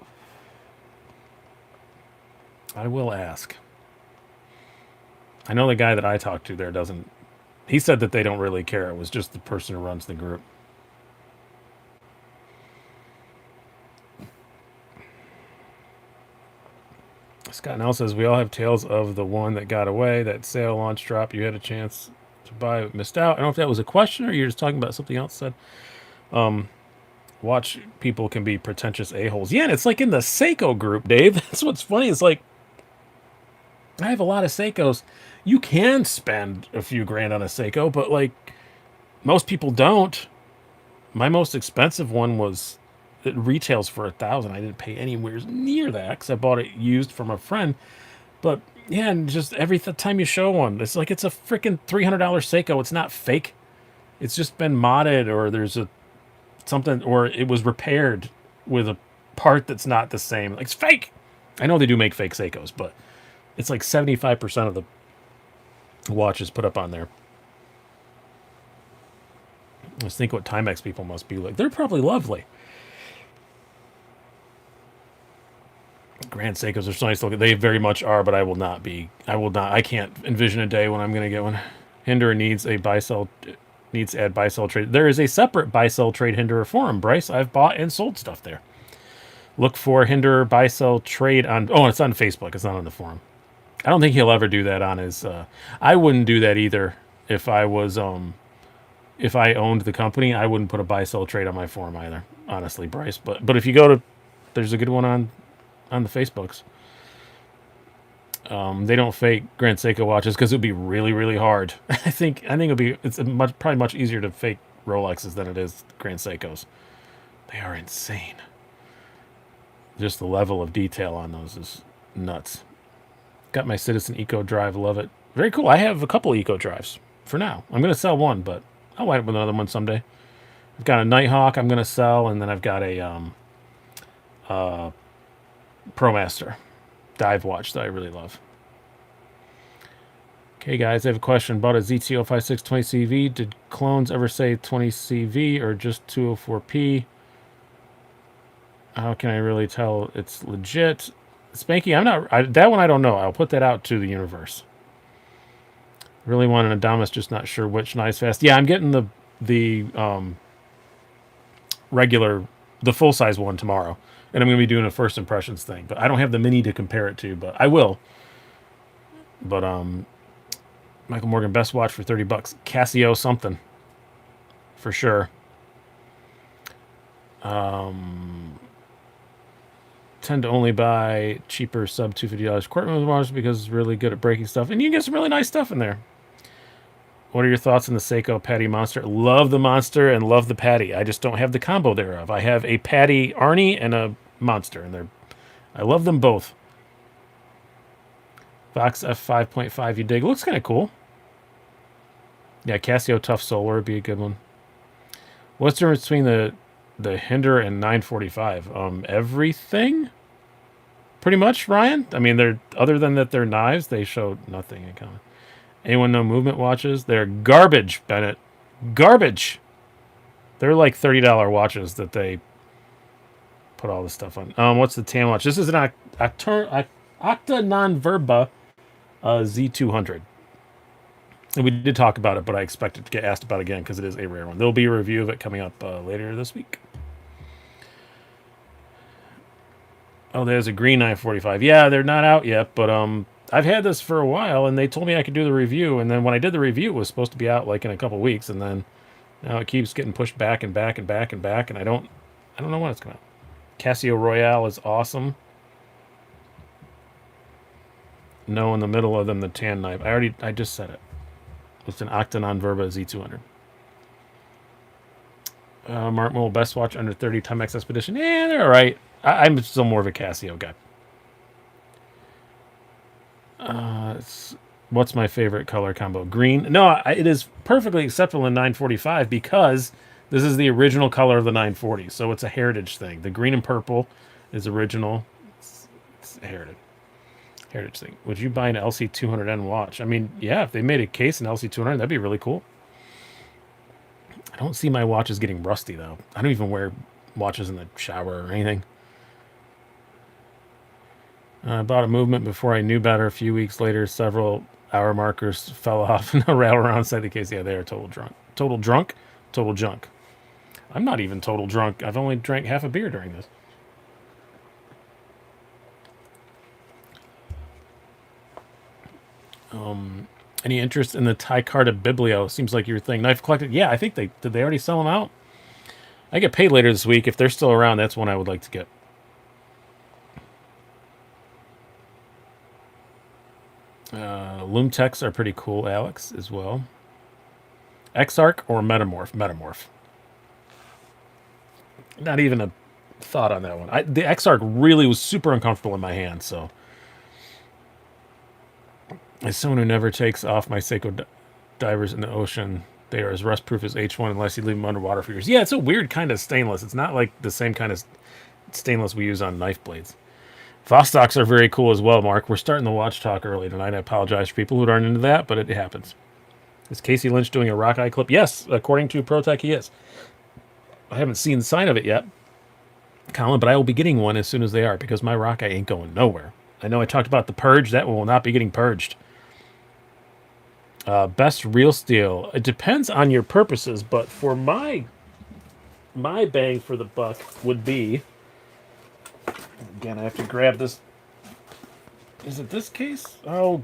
[SPEAKER 1] I will ask. I know the guy that I talked to there doesn't. He said that they don't really care. It was just the person who runs the group. Scott Nell says, we all have tales of the one that got away, that sale launch drop you had a chance to buy but missed out. I don't know if that was a question or you're just talking about something else said. Watch people can be pretentious a-holes. Yeah, and it's like in the Seiko group, Dave. That's what's funny. It's like, I have a lot of Seikos. You can spend a few grand on a Seiko, but like, most people don't. My most expensive one was, it retails for $1,000. I didn't pay anywhere near that because I bought it used from a friend. But yeah, and just every time you show one, it's like it's a freaking $300 Seiko. It's not fake. It's just been modded, or there's a something, or it was repaired with a part that's not the same. Like, it's fake. I know they do make fake Seikos, but it's like 75% of the watches put up on there. Let's think what Timex people must be like. They're probably lovely. Grand Seikos are so nice to look at. They very much are, but I will not be. I can't envision a day when I'm going to get one. Hinderer needs a buy-sell, needs to add buy-sell trade. There is a separate buy-sell trade Hinderer forum, Bryce. I've bought and sold stuff there. Look for Hinderer buy-sell trade on, oh, it's on Facebook. It's not on the forum. I don't think he'll ever do that on his, I wouldn't do that either if I was, if I owned the company. I wouldn't put a buy-sell trade on my forum either, honestly, Bryce. But if you go to, there's a good one on the Facebooks. They don't fake Grand Seiko watches because it would be really, really hard. I think it's probably much easier to fake Rolexes than it is Grand Seikos. They are insane. Just the level of detail on those is nuts. Got my Citizen Eco Drive, love it. Very cool. I have a couple Eco Drives for now. I'm going to sell one, but I'll wind up with another one someday. I've got a Nighthawk I'm going to sell, and then I've got a ProMaster dive watch that I really love. Okay, guys, I have a question. Bought a ZT056 20CV. Did clones ever say 20CV or just 204P? How can I really tell it's legit? Spanky, that one I don't know. I'll put that out to the universe. Really want an Adamas, just not sure which Nice Fast. Yeah, I'm getting the regular, the full-size one tomorrow. And I'm going to be doing a first impressions thing. But I don't have the mini to compare it to, but I will. But, Michael Morgan, best watch for $30. Casio something. For sure. Tend to only buy cheaper sub $250 Courtroom watches because it's really good at breaking stuff. And you can get some really nice stuff in there. What are your thoughts on the Seiko Patty Monster? Love the Monster and love the Patty. I just don't have the combo thereof. I have a Patty Arnie and a Monster, and I love them both. Vox F5.5, you dig? Looks kind of cool. Yeah, Casio Tough Solar would be a good one. What's the difference between the Hinderer and 945? Everything? Pretty much, Ryan? I mean, they're, other than that they're knives, they show nothing in common. Anyone know movement watches? They're garbage, Bennett. Garbage. They're like $30 watches that they put all this stuff on. What's the tan watch? This is an Octa Non-Verba Z200. And we did talk about it, but I expect it to get asked about again because it is a rare one. There'll be a review of it coming up later this week. Oh, there's a green 945. Yeah, they're not out yet, but I've had this for a while, and they told me I could do the review. And then when I did the review, it was supposed to be out like in a couple weeks, and then now it keeps getting pushed back and back and back and back, and I don't know when it's coming out. Casio Royale is awesome. No, in the middle of them, the tan knife. I just said it. It's an Octanon Verba Z200. Mark Moll, best watch under 30 Timex Expedition. Yeah, they're all right. I'm still more of a Casio guy. What's my favorite color combo? Green. No, it is perfectly acceptable in 945 because this is the original color of the 940. So it's a heritage thing. The green and purple is original. It's heritage thing. Would you buy an LC200N watch? I mean, yeah, if they made a case in LC200, that'd be really cool. I don't see my watches getting rusty, though. I don't even wear watches in the shower or anything. I bought a movement before I knew better. A few weeks later, several hour markers fell off and rattled around inside the case. Yeah, they are total drunk. Total drunk? Total junk. I'm not even total drunk. I've only drank half a beer during this. Any interest in the Ty-Carta Biblio? Seems like your thing. Knife collected. Yeah, I think did they already sell them out? I get paid later this week. If they're still around, that's one I would like to get. Lumtex are pretty cool, Alex, as well. Exarch or Metamorph? Metamorph. Not even a thought on that one. The Exarch really was super uncomfortable in my hand, so. As someone who never takes off my Seiko divers in the ocean, they are as rust-proof as H1 unless you leave them underwater for years. Yeah, it's a weird kind of stainless. It's not like the same kind of stainless we use on knife blades. Vostocks are very cool as well, Mark. We're starting the watch talk early tonight. I apologize for people who aren't into that, but it happens. Is Casey Lynch doing a rock eye clip? Yes, according to Protech, he is. I haven't seen the sign of it yet, Colin, but I will be getting one as soon as they are because my rock eye ain't going nowhere. I know I talked about the purge. That one will not be getting purged. Best real steel. It depends on your purposes, but for my bang for the buck would be... Again, I have to grab this. Is it this case? Oh,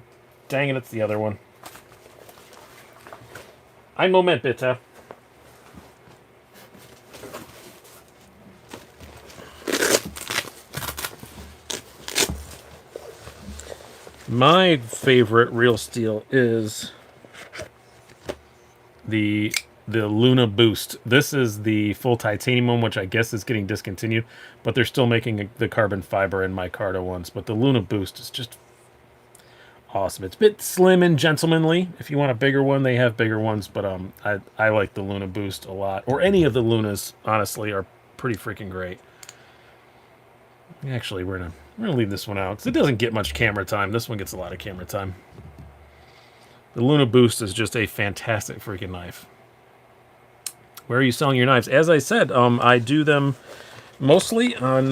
[SPEAKER 1] dang it, it's the other one. Ein Moment, bitte. My favorite real steel is the Luna Boost. This is the full titanium one, which I guess is getting discontinued, but they're still making the carbon fiber in my Carta ones. But the Luna Boost is just awesome. It's a bit slim and gentlemanly. If you want a bigger one, they have bigger ones, but I like the Luna Boost a lot. Or any of the Lunas, honestly, are pretty freaking great. Actually, we're gonna leave this one out because it doesn't get much camera time. This one gets a lot of camera time. The Luna Boost is just a fantastic freaking knife. Where are you selling your knives? As I said, I do them mostly on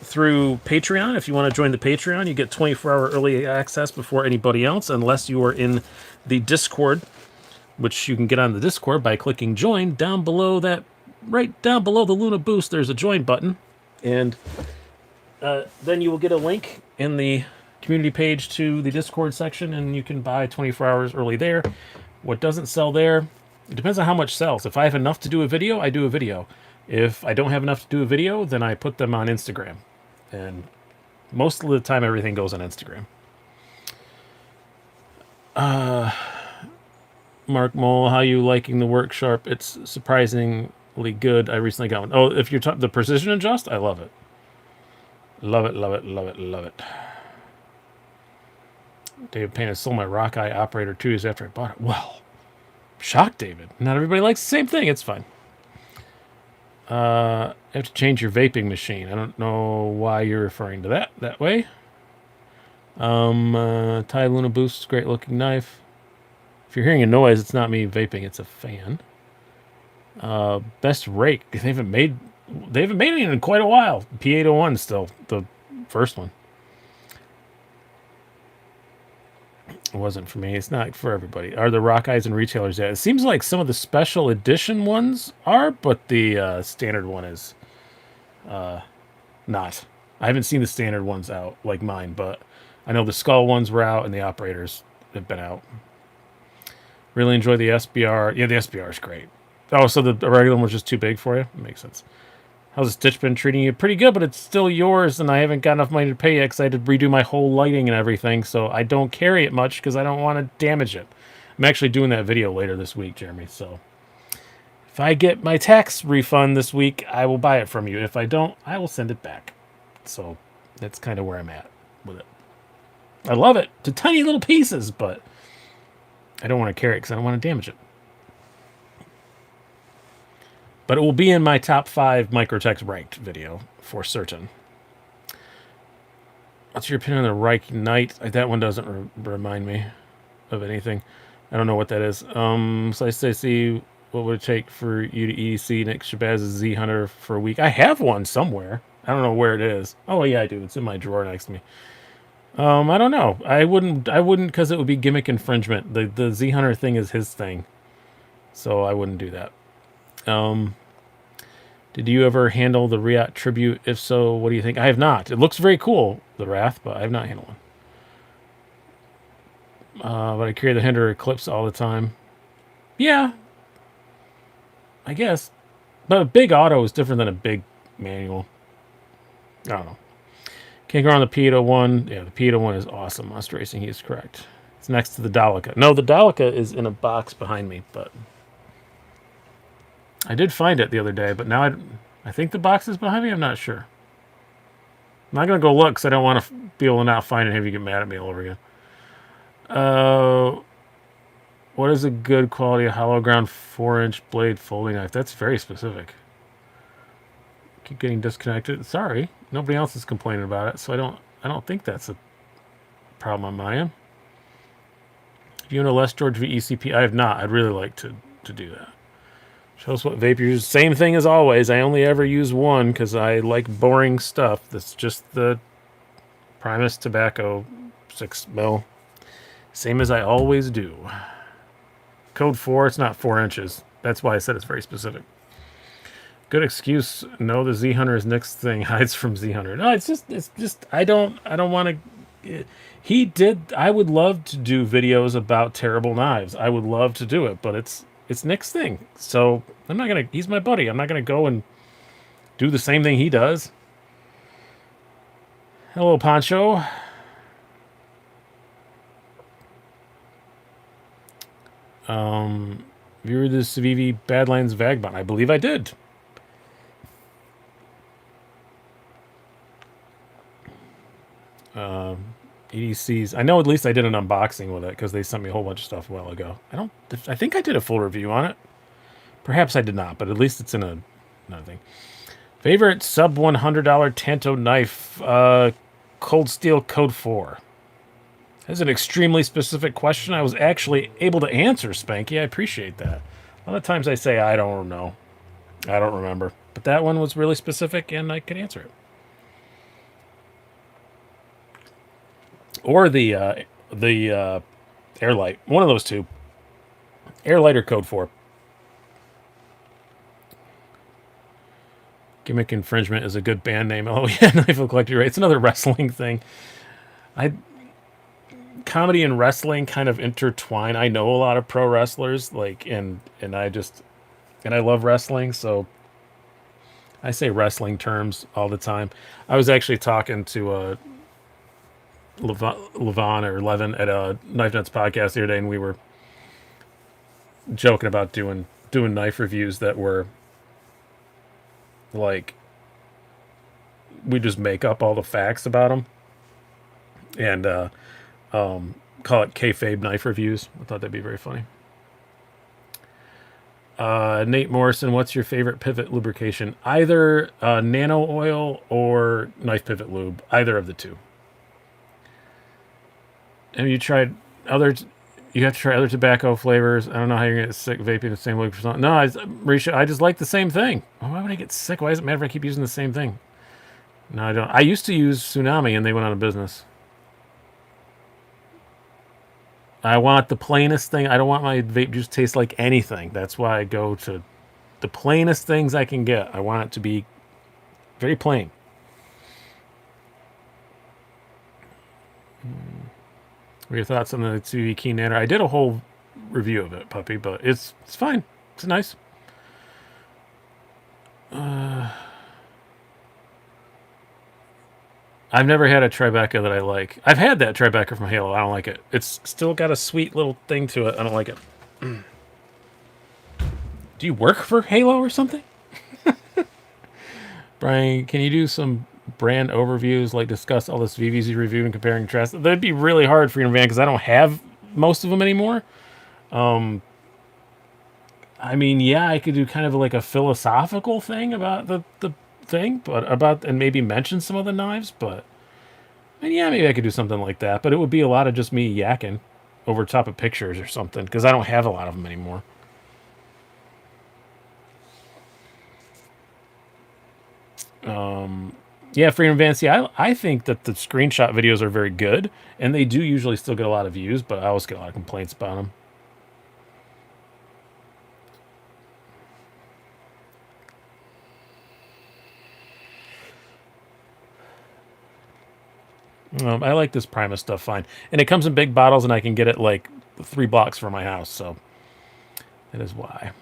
[SPEAKER 1] through Patreon. If you want to join the Patreon, you get 24-hour early access before anybody else, unless you are in the Discord, which you can get on the Discord by clicking join down below that. Right down below the Luna Boost, there's a join button, and then you will get a link in the community page to the Discord section, and you can buy 24 hours early there. What doesn't sell there, it depends on how much sells. If I have enough to do a video, I do a video. If I don't have enough to do a video, then I put them on Instagram. And most of the time, everything goes on Instagram. Mark Mole, how you liking the work sharp? It's surprisingly good. I recently got one. Oh, if you're the precision adjust, I love it. Love it, love it, love it, love it. David Payne, I sold my rock eye operator 2 years after I bought it. Well, shocked, David. Not everybody likes the same thing. It's fine. You have to change your vaping machine. I don't know why you're referring to that way. Ty Luna Boost, great looking knife. If you're hearing a noise, it's not me vaping, it's a fan. Best rake. They haven't made it in quite a while. P801 still, the first one. It wasn't for me. It's not for everybody. Are the rock eyes and retailers yet? It seems like some of the special edition ones are, but the standard one is not. I haven't seen the standard ones out like mine, but I know the skull ones were out and the operators have been out. Really enjoy the SBR. Yeah, the SBR is great. Oh, so the regular one was just too big for you? That makes sense. How's the Stitch been treating you? Pretty good, but it's still yours, and I haven't got enough money to pay yet because I had to redo my whole lighting and everything, so I don't carry it much because I don't want to damage it. I'm actually doing that video later this week, Jeremy, so if I get my tax refund this week, I will buy it from you. If I don't, I will send it back. So that's kind of where I'm at with it. I love it. To tiny little pieces, but I don't want to carry it because I don't want to damage it. But it will be in my top 5 Microtechs ranked video for certain. What's your opinion on the Reich Knight? That one doesn't remind me of anything. I don't know what that is. So I say, see, what would it take for you to EDC Nick Shabazz's Z Hunter for a week? I have one somewhere. I don't know where it is. Oh yeah, I do. It's in my drawer next to me. I don't know. I wouldn't because it would be gimmick infringement. The Z Hunter thing is his thing, so I wouldn't do that. Did you ever handle the Riot Tribute? If so, what do you think? I have not. It looks very cool, the Wrath, but I have not handled one. But I carry the Hinderer Eclipse all the time. Yeah, I guess. But a big auto is different than a big manual. I don't know. Can't go on the P801. Yeah, the P801 is awesome. Monster Racing, he is correct. It's next to the Dalica. No, the Dalica is in a box behind me, but I did find it the other day, but now I think the box is behind me. I'm not sure. I'm not going to go look because I don't want to be able to not find it and have you get mad at me all over again. What is a good quality hollow ground 4-inch blade folding knife? That's very specific. Keep getting disconnected. Sorry, nobody else is complaining about it, so I don't think that's a problem on my end. If you own a Les George VECP, I have not. I'd really like to do that. Show us what vape you use. Same thing as always. I only ever use one because I like boring stuff. That's just the Primus Tobacco 6 mil. Same as I always do. Code 4, it's not 4 inches. That's why I said it's very specific. Good excuse. No, the Z Hunter's next thing hides from Z Hunter. No, it's just I don't want to. He did. I would love to do videos about terrible knives. I would love to do it, but it's Nick's thing. So I'm not gonna. He's my buddy. I'm not gonna go and do the same thing he does. Hello, Poncho. Viewer the Civivi Badlands Vagabond. I believe I did. EDCs. I know at least I did an unboxing with it because they sent me a whole bunch of stuff a while ago. I think I did a full review on it. Perhaps I did not, but at least it's in another thing. Favorite sub $100 Tanto knife, Cold Steel Code 4. That's an extremely specific question I was actually able to answer, Spanky. I appreciate that. A lot of times I say, I don't know. I don't remember. But that one was really specific and I could answer it. Or the Airlight. One of those two. Airlight or Code 4. Gimmick Infringement is a good band name. Oh, yeah, Knife of Collector, right? It's another wrestling thing. Comedy and wrestling kind of intertwine. I know a lot of pro wrestlers, and I love wrestling, so I say wrestling terms all the time. I was actually talking to Levon at a Knife Nuts podcast the other day, and we were joking about doing knife reviews that were like we just make up all the facts about them and call it kayfabe knife reviews. I thought that'd be very funny. Nate Morrison, what's your favorite pivot lubrication? Either nano oil or knife pivot lube. Either of the two. Have you tried other? You have to try other tobacco flavors. I don't know how you're gonna get sick vaping the same way for something. No, Risha, I just like the same thing. Why would I get sick? Why does it matter if I keep using the same thing? No, I don't. I used to use Tsunami and they went out of business. I want the plainest thing. I don't want my vape juice to taste like anything. That's why I go to the plainest things I can get. I want it to be very plain. What are your thoughts on the Tsubi Key Nanner? I did a whole review of it, puppy, but it's fine. It's nice. I've never had a Tribeca that I like. I've had that Tribeca from Halo. I don't like it. It's still got a sweet little thing to it. I don't like it. Do you work for Halo or something? Brian, can you do some brand overviews, like discuss all this VVs you reviewed and compare and contrast? That'd be really hard for Freedom Van because I don't have most of them anymore. I mean, yeah, I could do kind of like a philosophical thing about the thing, but and maybe mention some of the knives, but and yeah, maybe I could do something like that, but it would be a lot of just me yakking over top of pictures or something because I don't have a lot of them anymore. Yeah, Freedom Van, see, I think that the screenshot videos are very good, and they do usually still get a lot of views, but I always get a lot of complaints about them. I like this Primus stuff fine. And it comes in big bottles, and I can get it like 3 blocks from my house. So that is why.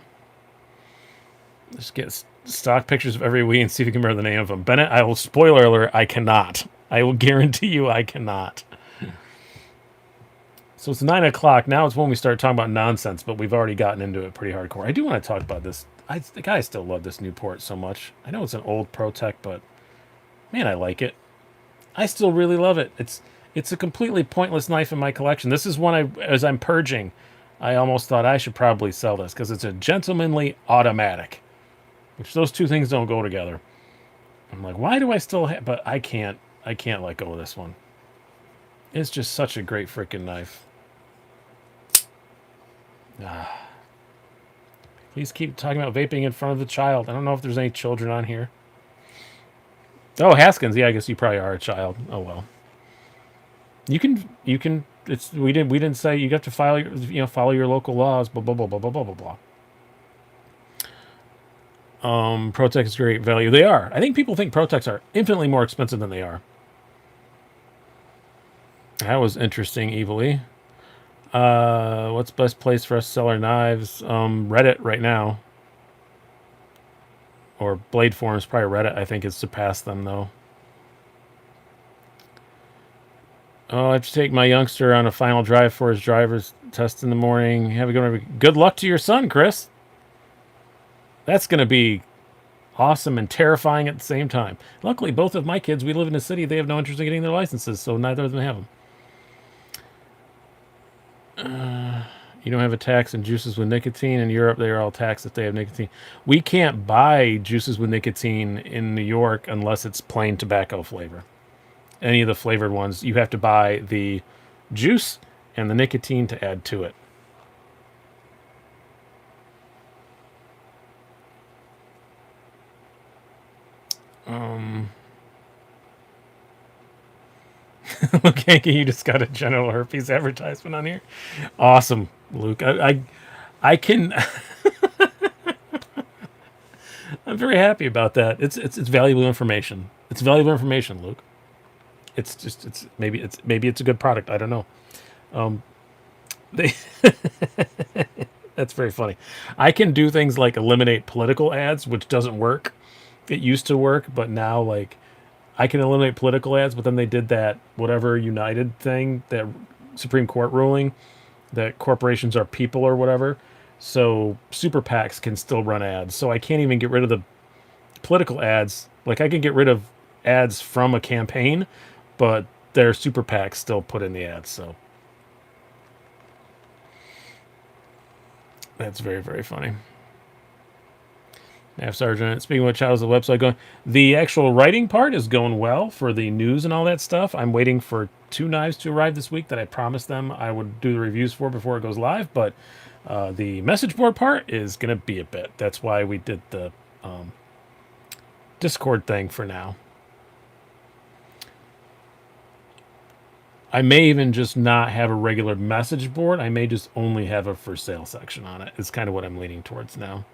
[SPEAKER 1] Just get stock pictures of every week and see if you can remember the name of them. Bennett, I will, spoiler alert, I cannot. I will guarantee you I cannot. So it's 9 o'clock. Now it's when we start talking about nonsense, but we've already gotten into it pretty hardcore. I do want to talk about this. I still love this Newport so much. I know it's an old Protech, but man, I like it. I still really love it. It's a completely pointless knife in my collection. This is one as I'm purging, I almost thought I should probably sell this because it's a gentlemanly automatic, which those two things don't go together. I'm like, why do I still have? But I can't let go of this one. It's just such a great freaking knife. Please keep talking about vaping in front of the child. I don't know if there's any children on here. Oh, Haskins. Yeah, I guess you probably are a child. Oh well. You can. It's we didn't say you have to follow your local laws. Blah blah blah blah blah blah blah blah. Protech is great value. They are. I think people think Protechs are infinitely more expensive than they are. That was interesting, evilly. What's the best place for us to sell our knives? Reddit right now. Or Blade Forums, probably Reddit, I think, has surpassed them, though. Oh, I have to take my youngster on a final drive for his driver's test in the morning. Have a good luck to your son, Chris. That's going to be awesome and terrifying at the same time. Luckily, both of my kids, we live in a city, they have no interest in getting their licenses, so neither of them have them. You don't have a tax on juices with nicotine. In Europe, they are all taxed if they have nicotine. We can't buy juices with nicotine in New York unless it's plain tobacco flavor. Any of the flavored ones, you have to buy the juice and the nicotine to add to it. Okay, you just got a genital herpes advertisement on here. Awesome, Luke. I can. I'm very happy about that. It's valuable information. It's valuable information, Luke. Maybe it's a good product. I don't know. That's very funny. I can do things like eliminate political ads, which doesn't work. It used to work, but now like I can eliminate political ads. But then they did that whatever United thing, that Supreme Court ruling, that corporations are people or whatever. So super PACs can still run ads. So I can't even get rid of the political ads. Like I can get rid of ads from a campaign, but their super PACs still put in the ads. So that's very, very funny. Nav Sergeant, speaking of which, how's the website going? The actual writing part is going well for the news and all that stuff. I'm waiting for 2 knives to arrive this week that I promised them I would do the reviews for before it goes live, but the message board part is going to be a bit. That's why we did the Discord thing for now. I may even just not have a regular message board. I may just only have a for sale section on it. It's kind of what I'm leaning towards now.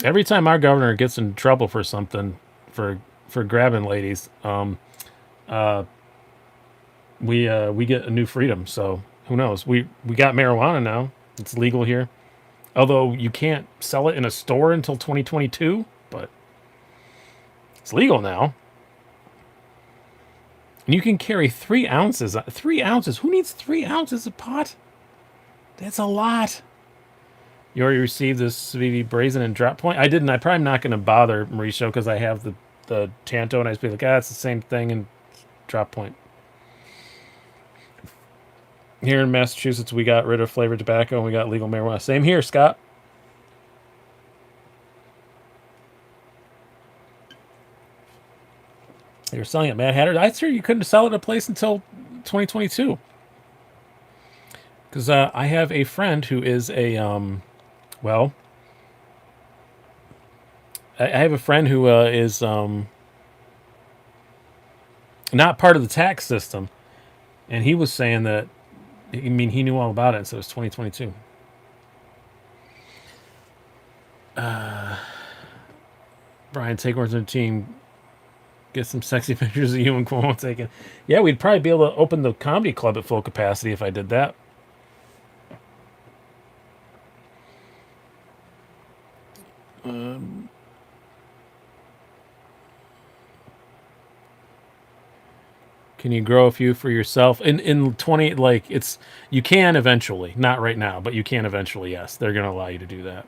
[SPEAKER 1] Every time our governor gets in trouble for something, for grabbing ladies, we get a new freedom. So who knows? We got marijuana now. It's legal here, although you can't sell it in a store until 2022. But it's legal now, and you can carry 3 ounces. 3 ounces. Who needs 3 ounces of pot? That's a lot. You already received this VV Brazen and Drop Point? I didn't. I'm probably not going to bother Mauricio because I have the Tanto, and I just be like, it's the same thing in Drop Point. Here in Massachusetts, we got rid of flavored tobacco and we got legal marijuana. Same here, Scott. They were selling it, Mad Hatter. I heard you couldn't sell it at a place until 2022. Because I have a friend who is a, I have a friend who is not part of the tax system. And he was saying that, I mean, he knew all about it, so it was 2022. Brian, take one to the team. Get some sexy pictures of you and Cuomo taken. Yeah, we'd probably be able to open the comedy club at full capacity if I did that. Can you grow a few for yourself in 20? Like it's you can eventually, not right now, but you can eventually. Yes, they're going to allow you to do that.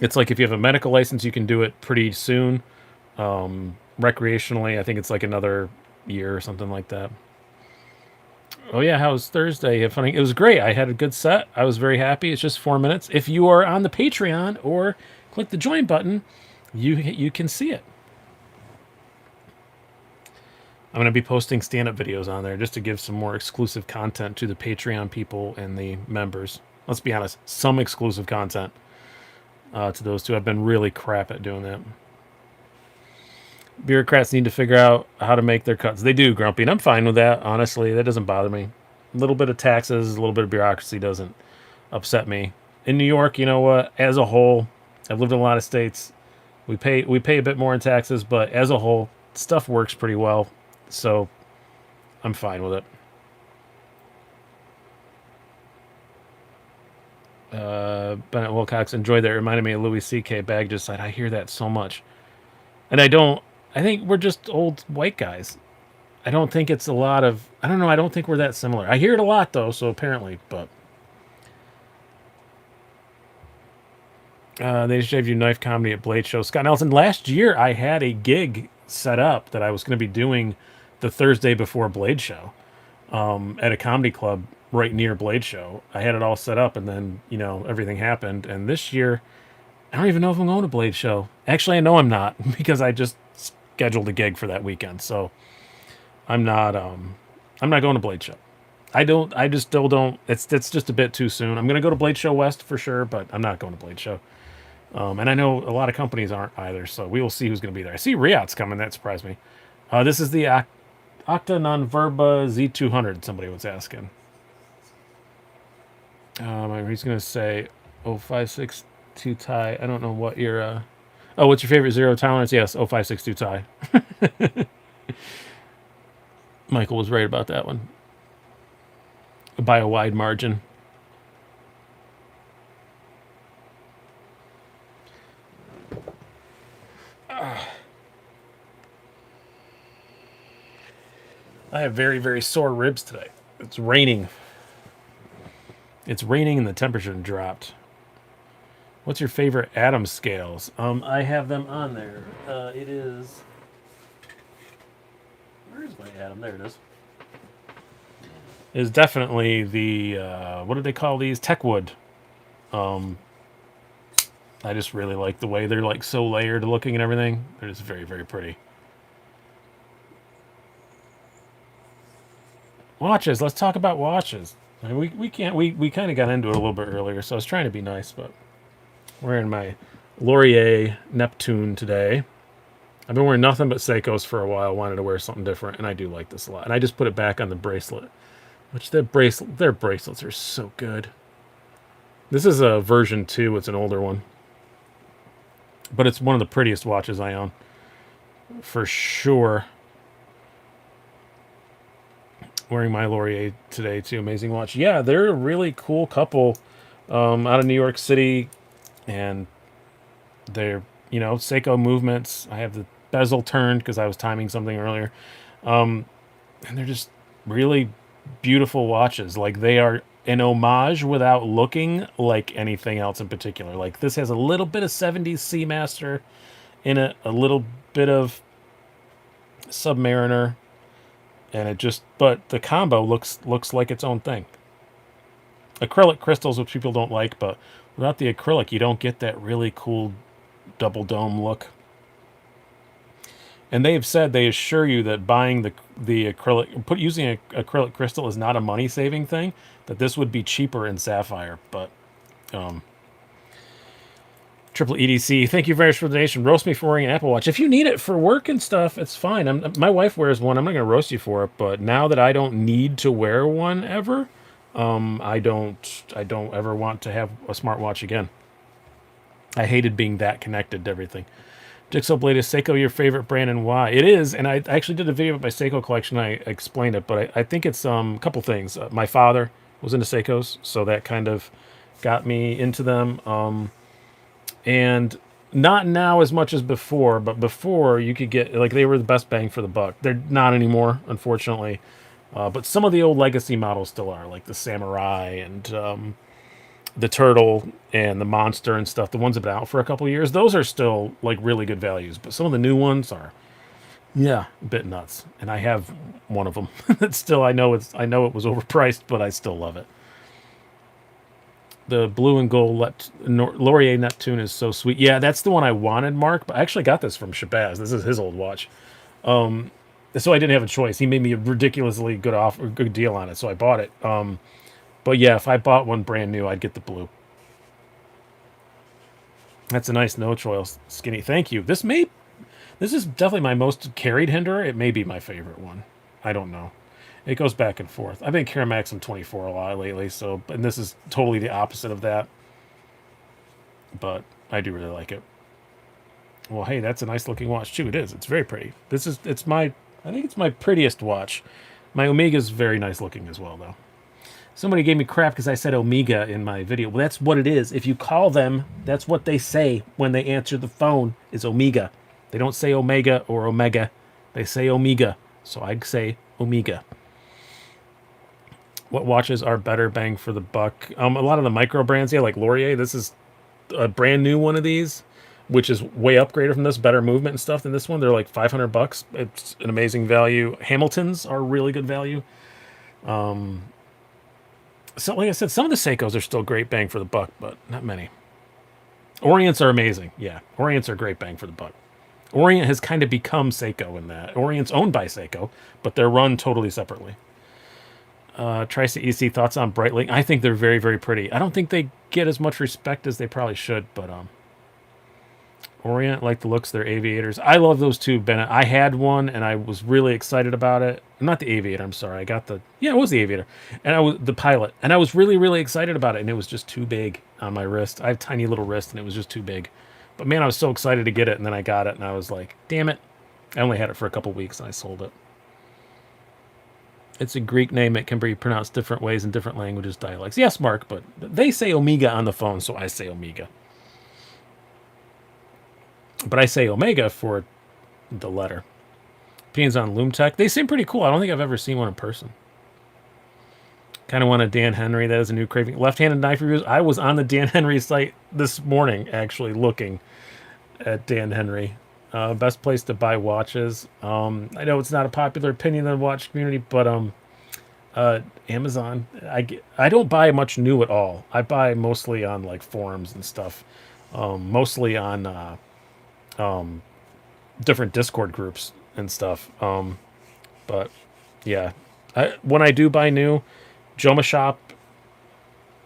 [SPEAKER 1] It's like if you have a medical license, you can do it pretty soon. Recreationally, I think it's like another year or something like that. Oh yeah, how was Thursday? Funny, it was great. I had a good set. I was very happy. It's just 4 minutes. If you are on the Patreon or click the join button, you can see it. I'm going to be posting stand-up videos on there just to give some more exclusive content to the Patreon people and the members. Let's be honest, some exclusive content to those two. I've been really crap at doing that. Bureaucrats need to figure out how to make their cuts. They do, Grumpy, and I'm fine with that. Honestly, that doesn't bother me. A little bit of taxes, a little bit of bureaucracy doesn't upset me. In New York, you know what? As a whole, I've lived in a lot of states. We pay a bit more in taxes, but as a whole, stuff works pretty well. So I'm fine with it. Bennett Wilcox enjoyed that. It reminded me of Louis C.K. Bag just said, I hear that so much. And I think we're just old white guys. I don't think it's a lot of, I don't know, I don't think we're that similar. I hear it a lot though, so apparently, but. They shaved you knife comedy at Blade Show. Scott Nelson, last year I had a gig set up that I was going to be doing the Thursday before Blade Show at a comedy club right near Blade Show. I had it all set up, and then, everything happened. And this year, I don't even know if I'm going to Blade Show. Actually, I know I'm not because I just scheduled a gig for that weekend. So I'm not going to Blade Show. I just still don't. It's just a bit too soon. I'm going to go to Blade Show West for sure, but I'm not going to Blade Show. And I know a lot of companies aren't either, so we will see who's going to be there. I see Riot's coming. That surprised me. This is the Octa Non-Verba Z200, somebody was asking. He's going to say 0562 Thai. I don't know what your... what's your favorite zero tolerance? Yes, 0562 Thai. Michael was right about that one. By a wide margin. I have very, very sore ribs today. It's raining. It's raining and the temperature dropped. What's your favorite Adams scales? I have them on there. It is... Where is my Adam? There it is. It is definitely the... what do they call these? Techwood. I just really like the way they're like so layered looking and everything. They're just very, very pretty. Watches. Let's talk about watches. I mean, we can't. We kind of got into it a little bit earlier, so I was trying to be nice, but wearing my Laurier Neptune today. I've been wearing nothing but Seikos for a while. Wanted to wear something different, and I do like this a lot. And I just put it back on the bracelet, which their bracelets are so good. This is a version 2. It's an older one, but it's one of the prettiest watches I own, for sure. Wearing my Laurier today too. Amazing watch. Yeah, they're a really cool couple out of New York City, and they're Seiko movements. I have the bezel turned because I was timing something earlier, and they're just really beautiful watches. Like they are an homage without looking like anything else in particular. Like this has a little bit of 70s Seamaster in it, a little bit of Submariner. And but the combo looks like its own thing. Acrylic crystals, which people don't like, but without the acrylic, you don't get that really cool double dome look. And they have said, they assure you that buying the acrylic, using acrylic crystal is not a money saving thing. That this would be cheaper in sapphire, but Triple EDC, thank you very much for the donation. Roast me for wearing an Apple Watch. If you need it for work and stuff, it's fine. My wife wears one. I'm not going to roast you for it, but now that I don't need to wear one ever, I don't ever want to have a smartwatch again. I hated being that connected to everything. Jigsaw Blade, is Seiko your favorite brand and why? It is, and I actually did a video about my Seiko collection. I explained it, but I think it's a couple things. My father was into Seikos, so that kind of got me into them. And not now as much as before, but before you could get, like, they were the best bang for the buck. They're not anymore, unfortunately. But some of the old legacy models still are, like the Samurai and the Turtle and the Monster and stuff. The ones that have been out for a couple of years, those are still like really good values. But some of the new ones are, yeah, a bit nuts. And I have one of them. That still, I know it was overpriced, but I still love it. The blue and gold Laurier Neptune is so sweet. Yeah, that's the one I wanted, Mark. But I actually got this from Shabazz. This is his old watch. So I didn't have a choice. He made me a ridiculously good deal on it, so I bought it. But yeah, if I bought one brand new, I'd get the blue. That's a nice no oil skinny. Thank you. This is definitely my most carried Hinderer. It may be my favorite one. I don't know. It goes back and forth. I've been carrying Maxim 24 a lot lately, and this is totally the opposite of that. But I do really like it. Well, hey, that's a nice looking watch too. It is. It's very pretty. I think it's my prettiest watch. My Omega is very nice looking as well, though. Somebody gave me crap because I said Omega in my video. Well, that's what it is. If you call them, that's what they say when they answer the phone, is Omega. They don't say Omega or Omega. They say Omega. So I say Omega. What watches are better bang for the buck? A lot of the micro brands, yeah, like Laurier. This is a brand new one of these, which is way upgraded from this, better movement and stuff than this one. They're like $500. It's an amazing value. Hamiltons are really good value. So like I said, some of the Seikos are still great bang for the buck, but not many. Orients are amazing. Yeah, Orients are great bang for the buck. Orient has kind of become Seiko in that. Orient's owned by Seiko, but they're run totally separately. Trice EC, thoughts on Breitling? I think they're very, very pretty. I don't think they get as much respect as they probably should, but Orient, like the looks, they're aviators. I love those too, Bennett. I had one and I was really excited about it. Not the aviator, I'm sorry. It was the aviator. And I was the pilot. And I was really, really excited about it. And it was just too big on my wrist. I have tiny little wrist and it was just too big. But man, I was so excited to get it. And then I got it and I was like, damn it. I only had it for a couple weeks and I sold it. It's a Greek name. It can be pronounced different ways in different languages, dialects. Yes, Mark, but they say Omega on the phone, so I say Omega. But I say Omega for the letter. Opinions on Loomtech. They seem pretty cool. I don't think I've ever seen one in person. Kind of want a Dan Henry. That is a new craving. Left-handed knife reviews. I was on the Dan Henry site this morning, actually, looking at Dan Henry. Best place to buy watches. I know it's not a popular opinion in the watch community, but Amazon. I don't buy much new at all. I buy mostly on like forums and stuff. Mostly on different Discord groups and stuff. But yeah, when I do buy new, Joma Shop,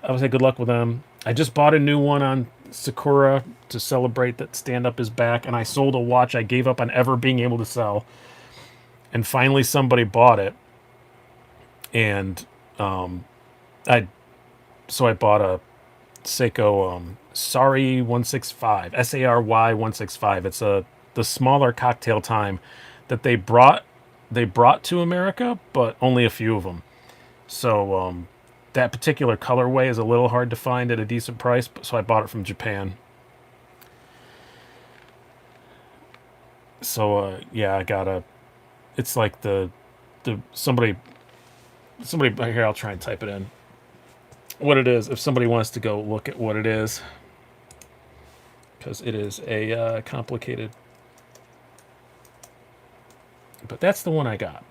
[SPEAKER 1] I would say good luck with them. I just bought a new one on Sakura to celebrate that stand-up is back, and I sold a watch I gave up on ever being able to sell. And finally somebody bought it. And I bought a Seiko Sary 165, SARY 165. It's the smaller cocktail time that they brought to America, but only a few of them. So that particular colorway is a little hard to find at a decent price, so I bought it from Japan. So yeah, I got it's like somebody here, I'll try and type it in. What it is, if somebody wants to go look at what it is, because it is a complicated. But that's the one I got,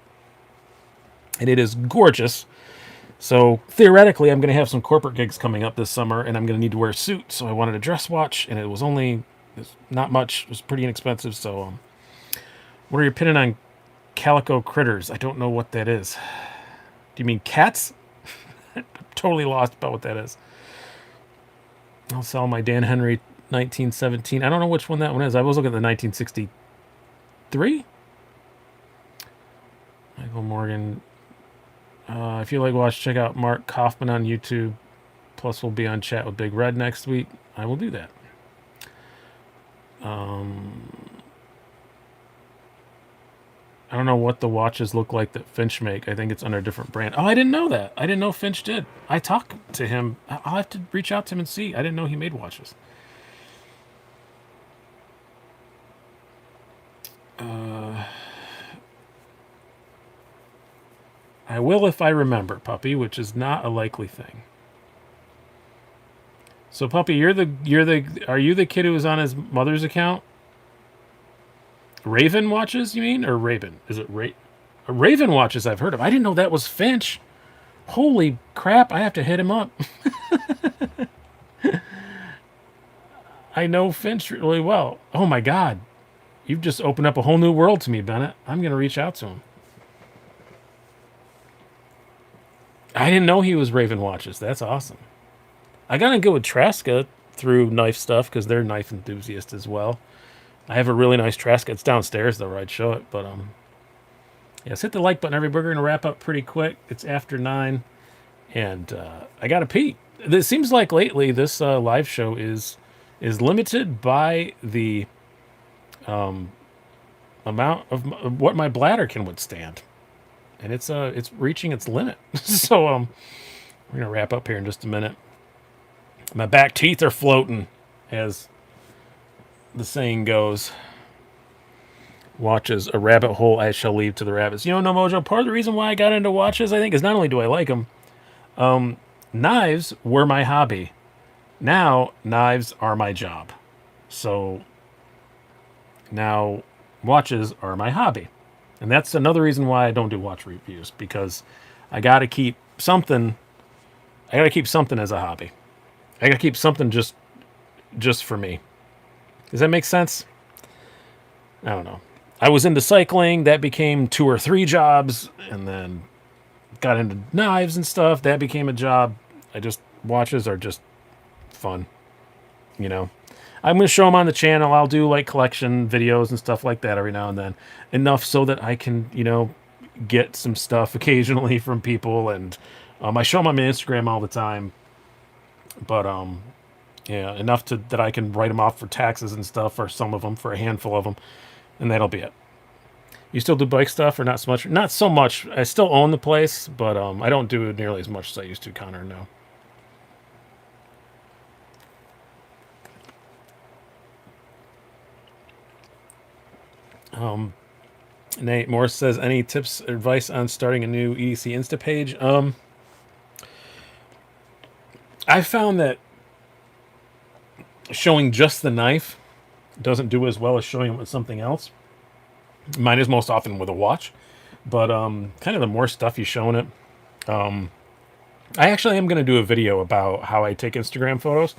[SPEAKER 1] and it is gorgeous. So theoretically, I'm going to have some corporate gigs coming up this summer, and I'm going to need to wear a suit. So I wanted a dress watch, and it's not much. It was pretty inexpensive. So, what are your opinion on calico critters? I don't know what that is. Do you mean cats? I'm totally lost about what that is. I'll sell my Dan Henry 1917. I don't know which one that one is. I was looking at the 1963. Michael Morgan. If you like watch, check out Mark Kaufman on YouTube. Plus, we'll be on Chat with Big Red next week. I will do that. I don't know what the watches look like that Finch make. I think it's under a different brand. Oh, I didn't know that. I didn't know Finch did. I talked to him. I'll have to reach out to him and see. I didn't know he made watches. I will if I remember, Puppy, which is not a likely thing. So, Puppy, are you the kid who was on his mother's account? Raven watches, you mean, or Raven? Is it Raven watches? I've heard of. I didn't know that was Finch. Holy crap! I have to hit him up. I know Finch really well. Oh my god, you've just opened up a whole new world to me, Bennett. I'm gonna reach out to him. I didn't know he was Raven watches. That's awesome. I got to go with Traska through knife stuff because they're knife enthusiasts as well. I have a really nice Traska. It's downstairs though, where I'd show it. But yes, hit the like button, everybody. We're gonna wrap up pretty quick. It's after 9, and I gotta pee. It seems like lately this live show is limited by the amount of what my bladder can withstand, and it's reaching its limit. So we're gonna wrap up here in just a minute. My back teeth are floating, as the saying goes. Watches a rabbit hole I shall leave to the rabbits. You know, No Mojo, part of the reason why I got into watches, I think, is not only do I like them, knives were my hobby. Now, knives are my job. So, now, watches are my hobby. And that's another reason why I don't do watch reviews, because I gotta keep something as a hobby. I gotta keep something just for me. Does that make sense? I don't know. I was into cycling. That became 2 or 3 jobs, and then got into knives and stuff. That became a job. Watches are just fun. You know, I'm going to show them on the channel. I'll do like collection videos and stuff like that every now and then. Enough so that I can, get some stuff occasionally from people. And I show them on my Instagram all the time. But yeah, enough that I can write them off for taxes and stuff, for some of them, for a handful of them, and that'll be it. You still do bike stuff, or not so much? Not so much. I still own the place, but I don't do it nearly as much as I used to, Connor. No. Nate Morse says, any tips, advice on starting a new EDC Insta page? I found that showing just the knife doesn't do as well as showing it with something else. Mine is most often with a watch, but kind of the more stuff you showing it. I actually am going to do a video about how I take Instagram photos,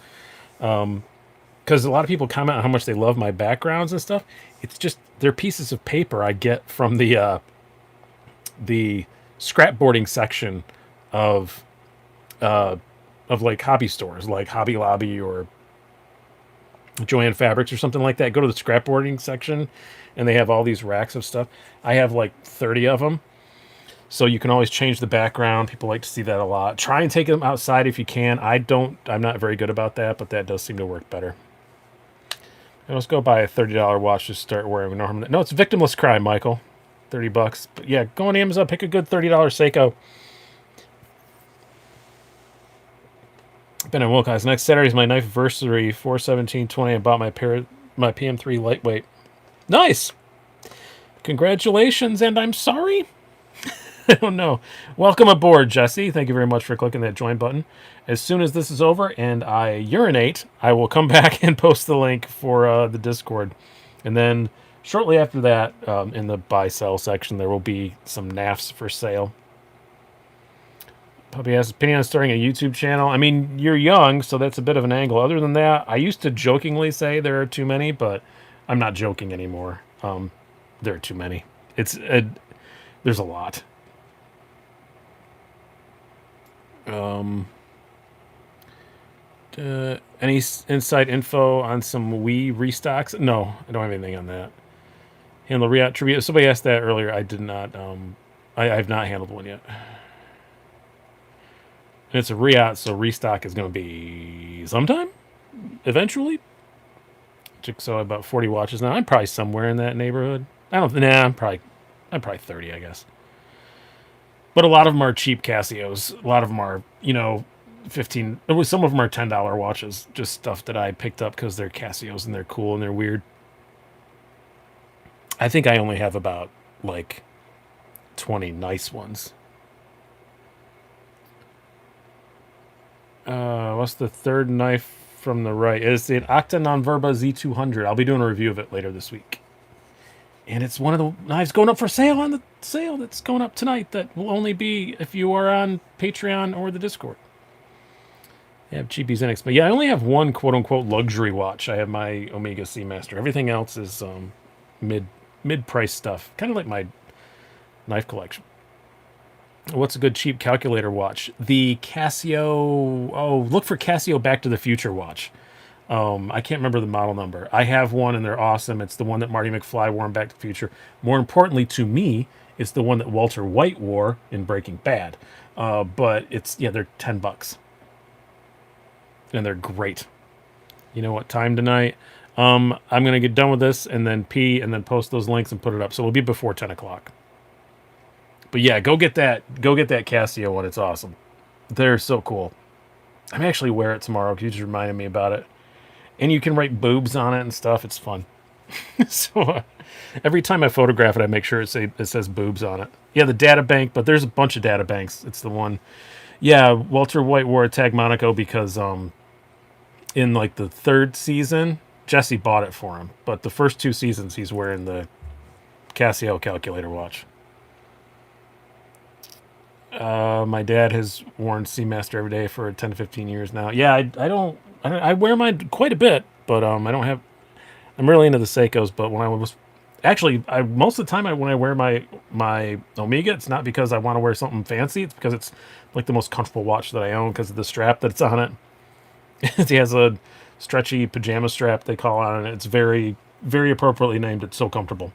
[SPEAKER 1] because a lot of people comment on how much they love my backgrounds and stuff. It's just they're pieces of paper I get from the scrapboarding section of like hobby stores, like Hobby Lobby or Joann Fabrics or something like that. Go to the scrapboarding section, and they have all these racks of stuff. I have like 30 of them, so you can always change the background. People like to see that a lot. Try and take them outside if you can. I'm not very good about that, but that does seem to work better. And let's go buy a $30 watch to start wearing. No, it's victimless crime, Michael. $30. But yeah, go on Amazon, pick a good $30 Seiko. Ben and Wilcox. Next Saturday is my knife anniversary, 4/17/20. I bought my PM3 lightweight. Nice. Congratulations, and I'm sorry. I don't know. Welcome aboard, Jesse. Thank you very much for clicking that join button. As soon as this is over and I urinate, I will come back and post the link for the Discord. And then shortly after that, in the buy-sell section, there will be some NAFs for sale. Puppy has opinion on starting a YouTube channel. I mean, you're young, so that's a bit of an angle. Other than that, I used to jokingly say there are too many, but I'm not joking anymore. There are too many. There's a lot. Any inside info on some Wii restocks? No, I don't have anything on that. Handle Riot trivia. Somebody asked that earlier. I did not. I have not handled one yet. And it's a Riot, so restock is going to be sometime, eventually. Jigsaw about 40 watches now. I'm probably somewhere in that neighborhood. I don't. Nah, I'm probably 30, I guess. But a lot of them are cheap Casios. A lot of them are, 15. Some of them are $10 watches. Just stuff that I picked up because they're Casios and they're cool and they're weird. I think I only have about like 20 nice ones. What's the third knife from the right? It's the Octa Nonverba Z200. I'll be doing a review of it later this week. And it's one of the knives going up for sale on the sale that's going up tonight that will only be if you are on Patreon or the Discord. I have cheapies and but yeah, I only have one quote-unquote luxury watch. I have my Omega Seamaster. Everything else is mid-price stuff. Kind of like my knife collection. What's a good cheap calculator watch? The Casio. Oh, look for Casio Back to the Future watch. I can't remember the model number. I have one and they're awesome. It's the one that Marty McFly wore in Back to the Future. More importantly to me, it's the one that Walter White wore in Breaking Bad. But they're $10. And they're great. You know what time tonight? I'm going to get done with this and then pee and then post those links and put it up. So it'll be before 10 o'clock. But yeah, go get that Casio one. It's awesome. They're so cool. I may actually wear it tomorrow because you just reminded me about it. And you can write boobs on it and stuff. It's fun. So every time I photograph it, I make sure it says boobs on it. Yeah, the data bank, but there's a bunch of data banks. It's the one. Yeah, Walter White wore a Tag Monaco because in like the third season, Jesse bought it for him. But the first 2 seasons, he's wearing the Casio calculator watch. My dad has worn Seamaster every day for 10 to 15 years now. Yeah, I wear mine quite a bit, but I don't have. I'm really into the Seikos, but when I was actually, most of the time when I wear my Omega, it's not because I want to wear something fancy. It's because it's like the most comfortable watch that I own because of the strap that's on it. It has a stretchy pajama strap they call on it. It's very, very appropriately named. It's so comfortable.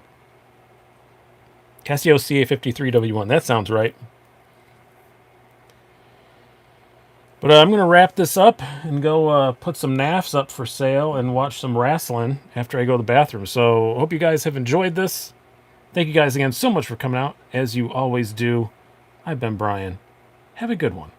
[SPEAKER 1] Casio CA53W1. That sounds right. But I'm going to wrap this up and go put some NAFs up for sale and watch some wrestling after I go to the bathroom. So I hope you guys have enjoyed this. Thank you guys again so much for coming out, as you always do. I've been Brian. Have a good one.